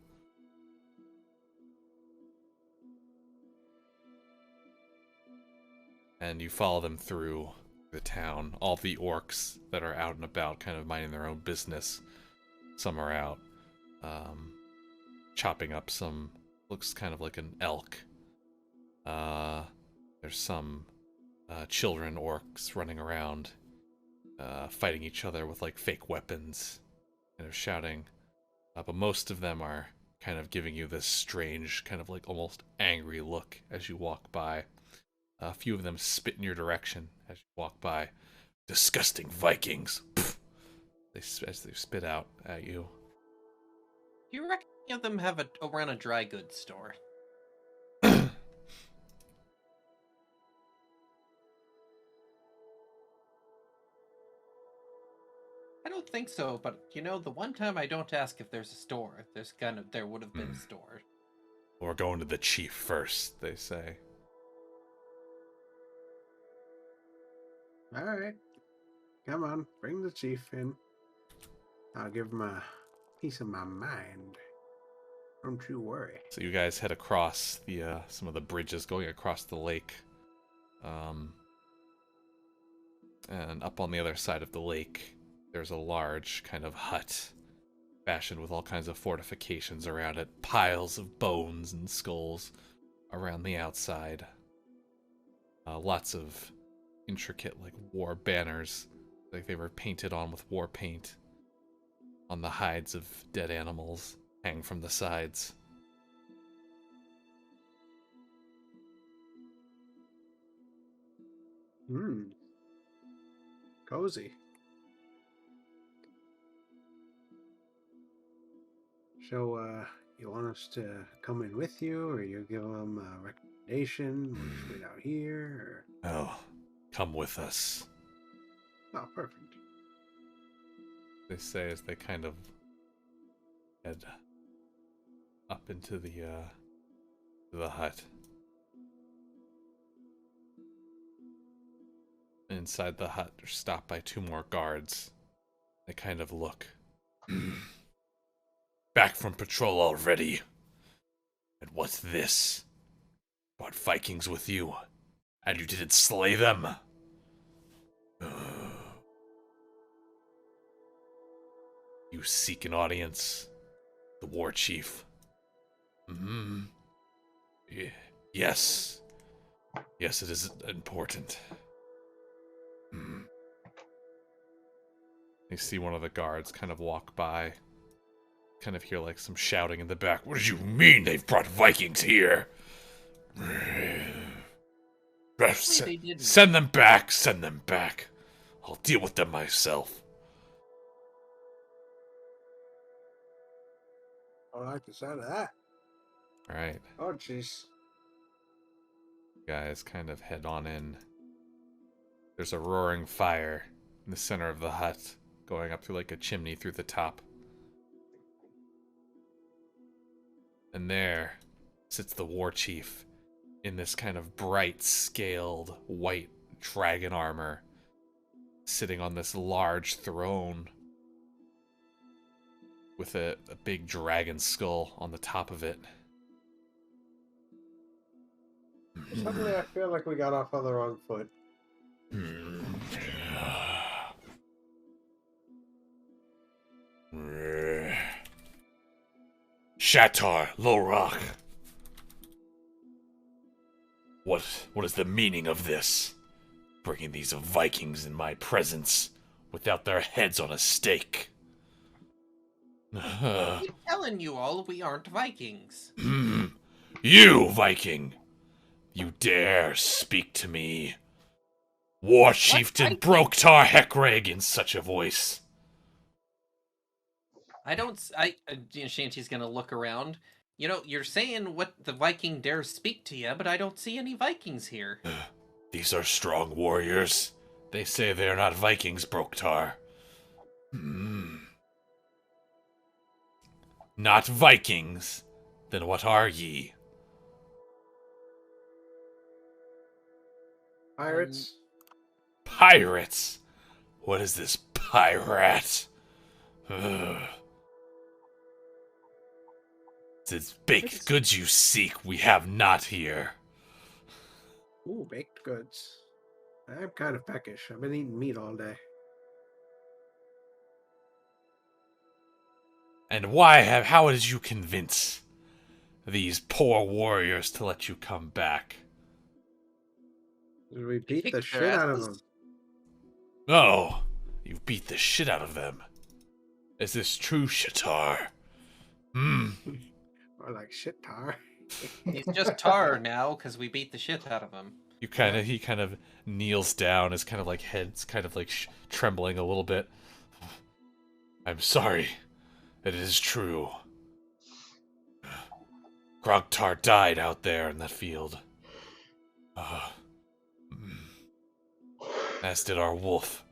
And you follow them through the town. All the orcs that are out and about, kind of minding their own business. Some are out chopping up some, looks kind of like an elk. There's some children orcs running around, fighting each other with like fake weapons, kind of shouting. But most of them are kind of giving you this strange, kind of like almost angry look as you walk by. A few of them spit in your direction as you walk by. Disgusting Vikings! As they spit out at you. Do you reckon any of them have run a dry goods store? I don't think so, but you know, the one time I don't ask if there's a store, there would have been a store. We're going to the chief first, they say. All right. Come on, bring the chief in. I'll give him a piece of my mind. Don't you worry. So you guys head across the some of the bridges going across the lake. And up on the other side of the lake, there's a large kind of hut fashioned with all kinds of fortifications around it. Piles of bones and skulls around the outside. Lots of intricate like war banners, like they were painted on with war paint on the hides of dead animals, hang from the sides. Cozy. So, you want us to come in with you, or you give them a recommendation? We'll just wait out here, or... Oh, come with us, Oh, perfect. they say as they kind of head up into the hut. Inside the hut, they're stopped by two more guards. They kind of look. Back from patrol already. And what's this? Brought Vikings with you, and you didn't slay them? You seek an audience? The war chief? Yes. Yes, it is important. You see one of the guards kind of walk by. Kind of hear like some shouting in the back. What do you mean they've brought Vikings here? Send them back, send them back. I'll deal with them myself. I like the sound of that. Alright, Oh, jeez. guys kind of head on in. There's a roaring fire in the center of the hut, going up through like a chimney through the top. And there sits the war chief in this kind of bright scaled white dragon armor, sitting on this large throne with a big dragon skull on the top of it. Suddenly I feel like we got off on the wrong foot. Shatar, Lorak. What is the meaning of this? Bringing these Vikings in my presence without their heads on a stake. I'm telling you all we aren't Vikings. You, Viking! You dare speak to me? War Chieftain Broktar Heckreg in such a voice. Shanty's gonna look around. You know, you're saying what the Viking dares speak to you, but I don't see any Vikings here. These are strong warriors. They say they are not Vikings, Broktar. Not Vikings? Then what are ye? Pirates? Pirates? What is this pirate? It's baked goods you seek, we have not here. Ooh, baked goods. I'm kind of peckish. I've been eating meat all day. And how did you convince these poor warriors to let you come back? We beat the kicked their shit out of asses. them. Oh, you beat the shit out of them. Is this true, Shatar? Or like shit tar. He's just tar now because we beat the shit out of him. He kind of kneels down, his kind of like head's kind of like trembling a little bit. I'm sorry. It is true. Grogtar died out there in that field. As did our wolf.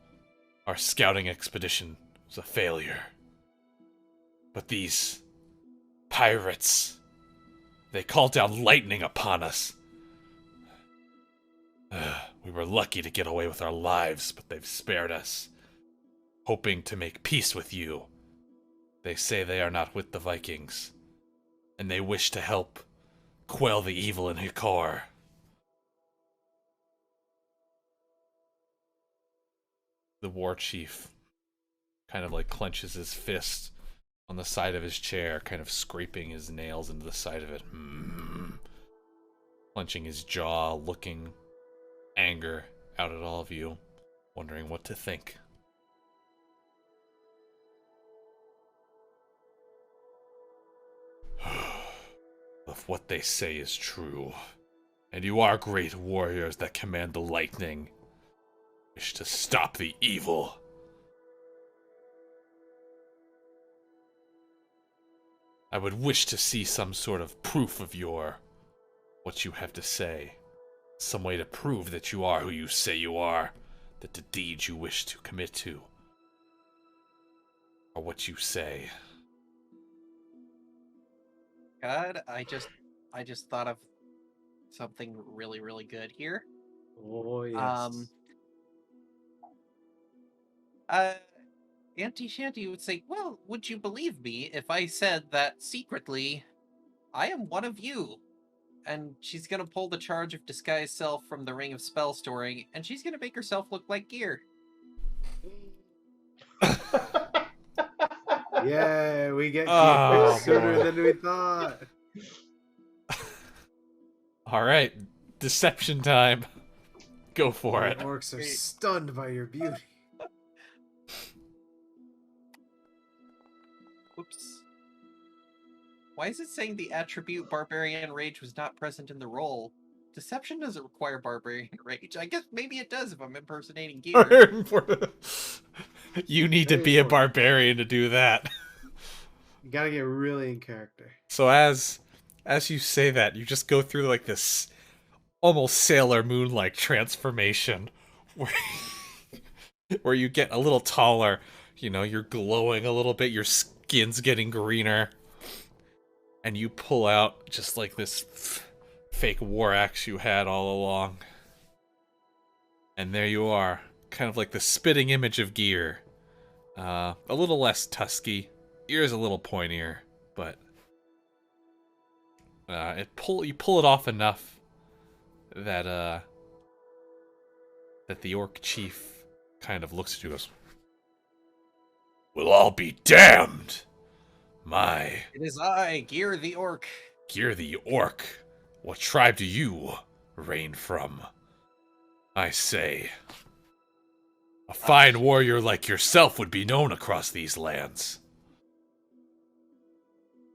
Our scouting expedition was a failure. But these pirates, they called down lightning upon us. We were lucky to get away with our lives, but they've spared us, hoping to make peace with you. They say they are not with the Vikings, and they wish to help quell the evil in Hikar. The war chief kind of like clenches his fist on the side of his chair, kind of scraping his nails into the side of it. Clenching his jaw, looking anger out at all of you, wondering what to think. If what they say is true, and you are great warriors that command the lightning, wish to stop the evil, I would wish to see some sort of proof of what you have to say. Some way to prove that you are who you say you are, that the deeds you wish to commit to are what you say. God, I just thought of something really, really good here. Oh yes. Auntie Shanty would say, "Well, would you believe me if I said that secretly I am one of you?" And she's gonna pull the charge of disguise self from the ring of spell storing, and she's gonna make herself look like Gear. Yeah, we get Oh, sooner boy. than we thought. Alright, deception time. Go for The it. orcs are Great. stunned by your beauty. Whoops. Why is it saying the attribute Barbarian Rage was not present in the roll? Deception doesn't require Barbarian Rage. I guess maybe it does if I'm impersonating Gear. You need to Very be a important. barbarian to do that. You gotta get really in character. So as you say that, you just go through like this almost Sailor Moon-like transformation where, where you get a little taller, you're glowing a little bit, your skin's getting greener, and you pull out just like this fake war axe you had all along. And there you are, kind of like the spitting image of Gear. A little less tusky, ears a little pointier, but you pull it off enough that that the orc chief kind of looks at you and goes, "We'll all be damned! My It is I, Gear the Orc. Gear the orc, what tribe do you reign from? I say, a fine warrior like yourself would be known across these lands."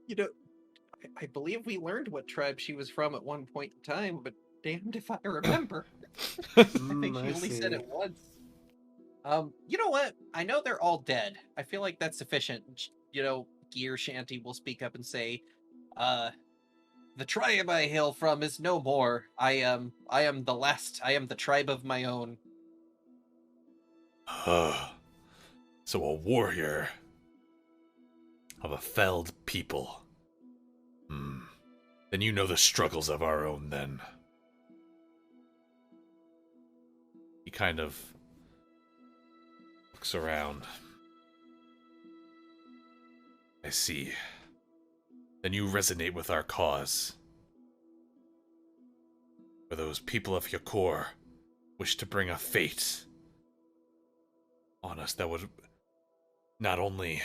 You know, I believe we learned what tribe she was from at one point in time, but damned if I remember. I think she I only said see. it once. You know what? I know they're all dead. I feel like that's sufficient. Gear Shanty will speak up and say, the tribe I hail from is no more. I am the last. I am the tribe of my own. So a warrior of a felled people. Then you know the struggles of our own, then. He kind of looks around. see. Then you resonate with our cause. For those people of Yakor wish to bring a fate on us that would not only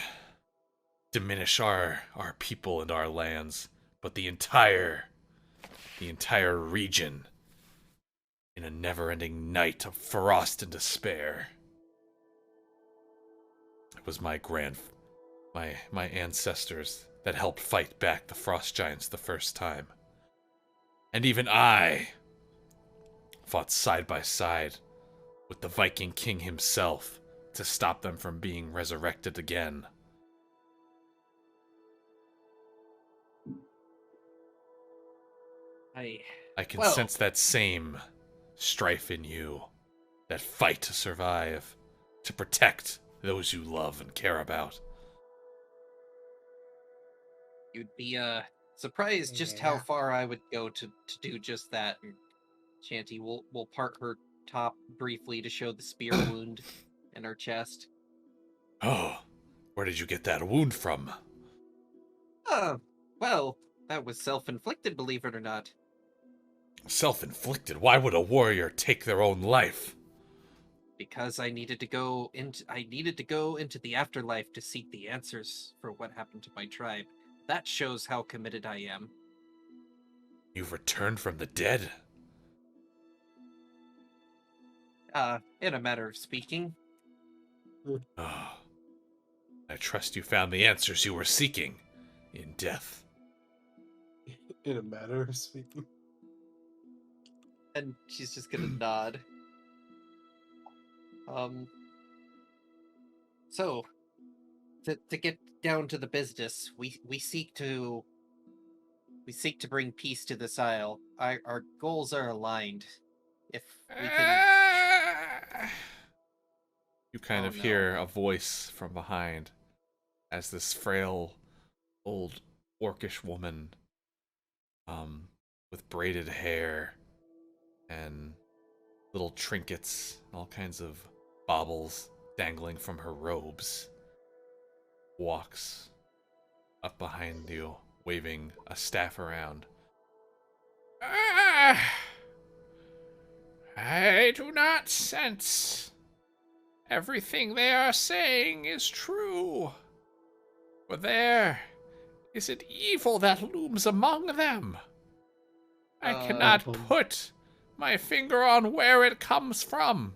diminish our people and our lands, but the entire region in a never-ending night of frost and despair. It was my ancestors that helped fight back the frost giants the first time. And even I fought side by side with the Viking King himself to stop them from being resurrected again. I can sense that same strife in you, that fight to survive, to protect those you love and care about. You'd be surprised just how far I would go to do just that. And Shanty will part her top briefly to show the spear wound in her chest. Oh, where did you get that wound from? Well, that was self-inflicted, believe it or not. Self-inflicted? Why would a warrior take their own life? Because I needed to go into the afterlife to seek the answers for what happened to my tribe. That shows how committed I am. You've returned from the dead? In a matter of speaking. Oh, I trust you found the answers you were seeking in death. In a matter of speaking. And she's just gonna nod. So, to get down to the business, we seek to bring peace to this isle. Our goals are aligned. If we can... You kind of hear a voice from behind as this frail, old, orcish woman, with braided hair and little trinkets, all kinds of baubles dangling from her robes, walks up behind you, waving a staff around. I do not sense everything they are saying is true. For there is an evil that looms among them. I cannot put my finger on where it comes from.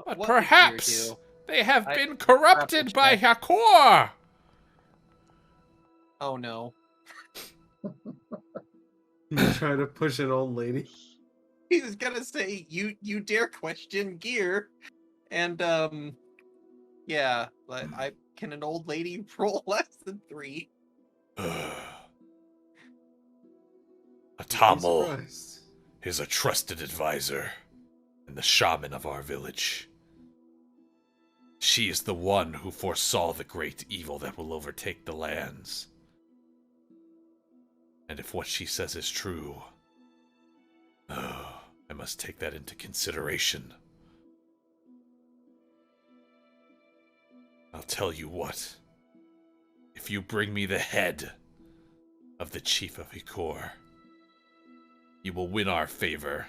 But perhaps they have been corrupted by Yakor. Oh no. You try to push an old lady. He was gonna say, you dare question gear. And, yeah, but can an old lady roll less than 3? Atamel is a trusted advisor and the shaman of our village. She is the one who foresaw the great evil that will overtake the lands. And if what she says is true, I must take that into consideration. I'll tell you what. If you bring me the head of the chief of Yakor, you will win our favor.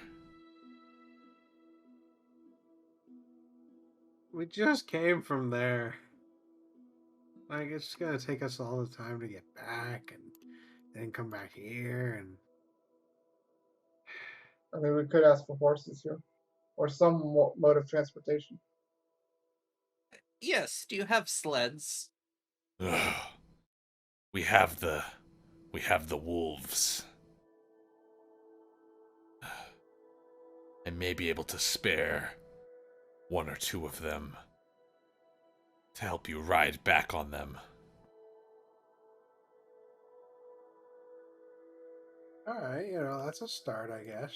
We just came from there. Like, it's gonna take us all the time to get back and then come back here and... I mean, we could ask for horses here, or some mode of transportation. Yes, do you have sleds? We have the wolves. I may be able to spare 1 or 2 of them to help you ride back on them. Alright, that's a start, I guess.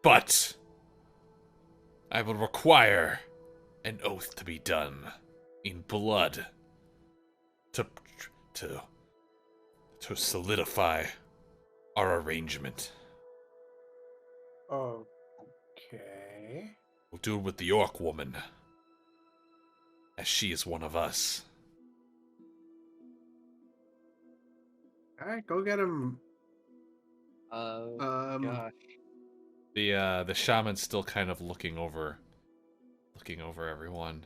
But I will require an oath to be done in blood to solidify our arrangement. Okay. We'll do it with the orc woman, as she is one of us. All right, go get him. Gosh. The shaman's still kind of looking over everyone,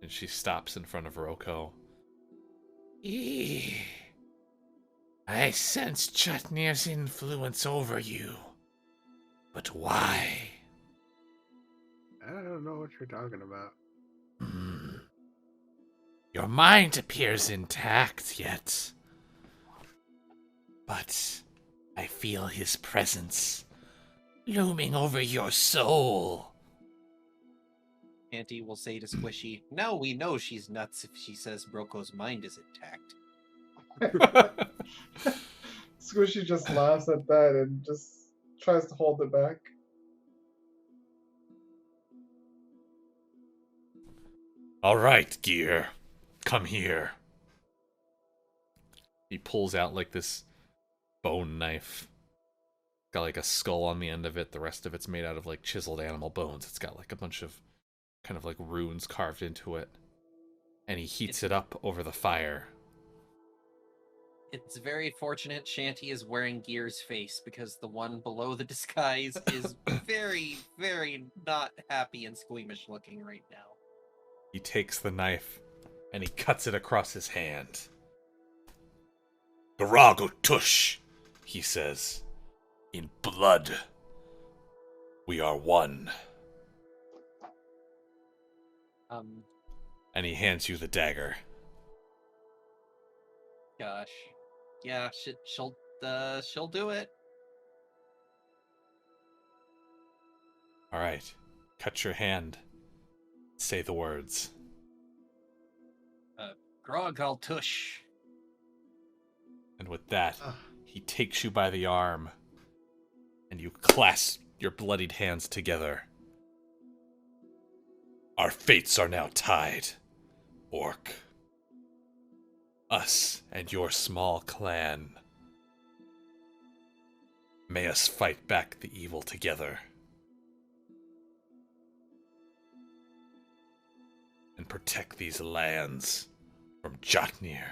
and she stops in front of Roko. I sense Chutnir's influence over you. But why? I don't know what you're talking about. Your mind appears intact yet. But I feel his presence looming over your soul. Shanty will say to Squishy, "Now we know she's nuts if she says Broko's mind is intact." Squishy just laughs at that and just tries to hold it back. All right, Gear. Come here. He pulls out like this bone knife. Got like a skull on the end of it. The rest of it's made out of like chiseled animal bones. It's got like a bunch of kind of like runes carved into it. And he heats it up over the fire. It's very fortunate Shanty is wearing Gear's face, because the one below the disguise is very, very not happy and squeamish looking right now. He takes the knife and he cuts it across his hand. Garago tush, he says. In blood, we are one. And he hands you the dagger. Gosh. Yeah, she'll do it. All right, cut your hand. Say the words. Grog al tush. And with that, he takes you by the arm, and you clasp your bloodied hands together. Our fates are now tied, Orc. Us and your small clan. May us fight back the evil together. And protect these lands from Jotnir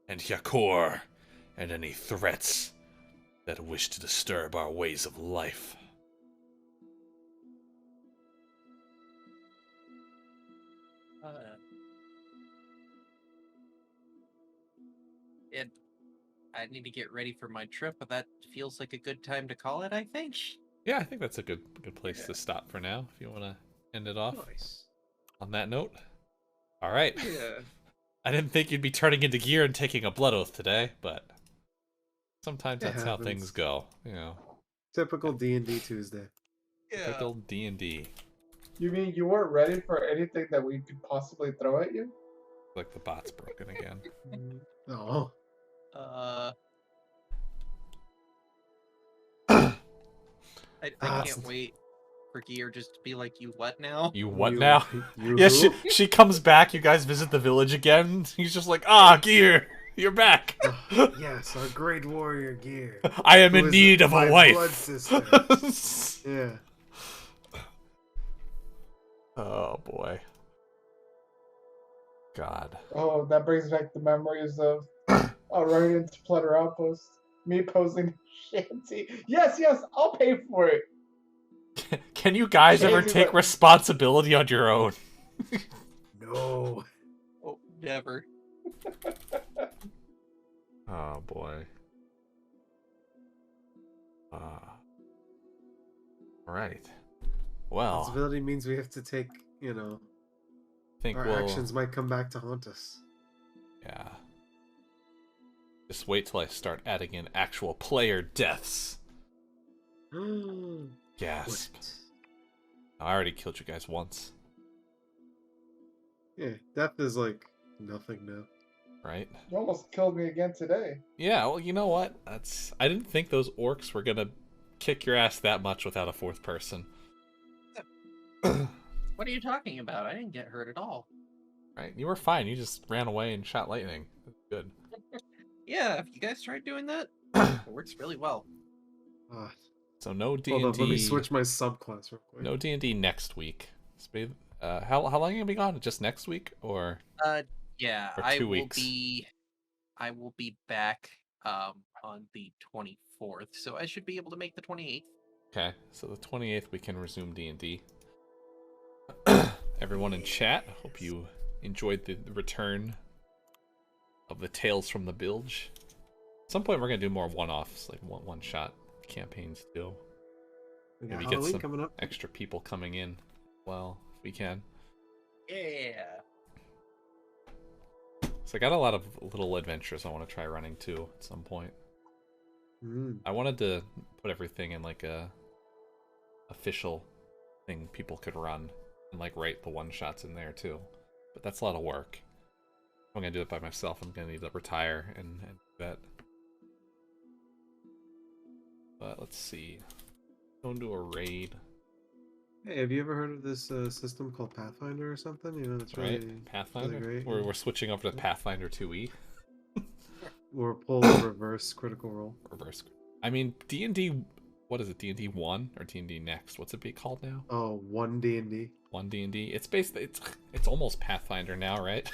and Yakor and any threats that wish to disturb our ways of life. I need to get ready for my trip, but that feels like a good time to call it, I think. Yeah, I think that's a good place to stop for now, if you want to end it off on that note. All right. Yeah. I didn't think you'd be turning into Gear and taking a blood oath today, but sometimes It that's how happens. things go, you know. Typical D&D Tuesday. Typical D&D. You mean you weren't ready for anything that we could possibly throw at you? Like the bot's broken again. Oh. I can't wait for Gear just to be like, "You what now?" You what now? You Yeah, who? she comes back. You guys visit the village again. He's just like, Gear, you're back. Yes, our great warrior Gear. I am Who in is need of my a wife. blood sister. Yeah. Oh boy. God. Oh, that brings back the memories of running into Plunder Outpost. Me posing Shanty. Yes, I'll pay for it. Can you guys ever Shanty take went- responsibility on your own? No. Oh, never. Oh boy. Alright. Well, Responsibility means we have to take, I think our we'll... actions might come back to haunt us. Yeah. Just wait till I start adding in actual player deaths. Gasp. I already killed you guys once, Yeah, death is like nothing now. right? You almost killed me again today. Yeah, well, you know what? I didn't think those orcs were gonna kick your ass that much without a fourth person. What are you talking about? I didn't get hurt at all. Right? You were fine. You just ran away and shot lightning. That's good. Yeah, if you guys tried doing that, it works really well. So no D&D. Hold on, let me switch my subclass real quick. No D&D next week. How long are you gonna be gone? Just next week or? Yeah, Or I 2 will weeks. be. I will be back on the 24th, so I should be able to make the 28th. Okay, so the 28th we can resume D&D. Everyone in chat, hope you enjoyed the return of the Tales from the Bilge. At some point we're gonna do more one-offs, like one-shot campaigns too. We got Maybe get Halloween some coming up. extra people coming in. Well, if we can. Yeah. So I got a lot of little adventures I want to try running too at some point. I wanted to put everything in like a official thing people could run and like write the one shots in there too. But that's a lot of work. If I'm gonna do it by myself, I'm gonna need to retire and do that. But let's see. Going to a raid. Hey, have you ever heard of this system called Pathfinder or something? You know, it's really, Right? Pathfinder? really great. We're switching over to Pathfinder 2e. Or pull a reverse critical roll. Reverse. I mean, D&D, what is it? D&D 1 or D&D Next? What's it be called now? Oh, 1 D&D. 1 D&D. It's basically it's almost Pathfinder now, right?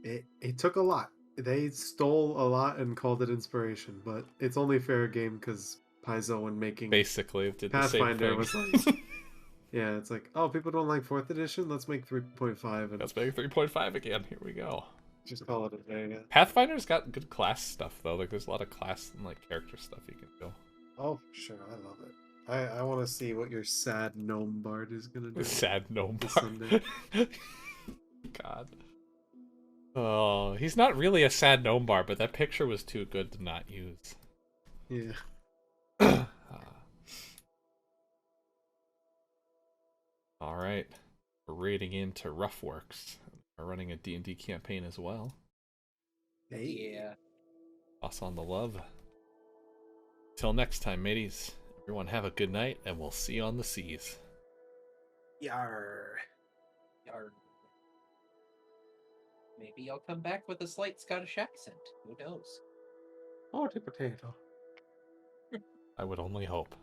It took a lot. They stole a lot and called it inspiration, but it's only fair game because Paizo, when making Basically, it did the Pathfinder, same thing. was like, yeah, it's like, oh, people don't like 4th edition? Let's make 3.5 and Let's make 3.5 again. Here we go. just call it a day. Yeah. Pathfinder's got good class stuff though. Like there's a lot of class and like character stuff you can do. Oh, for sure. I love it. I want to see what your sad gnome bard is going to do. Sad gnome this bard. Sunday. God. Oh, he's not really a sad gnome bard, but that picture was too good to not use. Yeah. All right, we're raiding into Roughworks. We're running a D&D campaign as well. Hey. Yeah. Toss on the love. Till next time, mateys. Everyone have a good night, and we'll see you on the seas. Yar. Yar. Maybe I'll come back with a slight Scottish accent. Who knows? Oh, potato. I would only hope.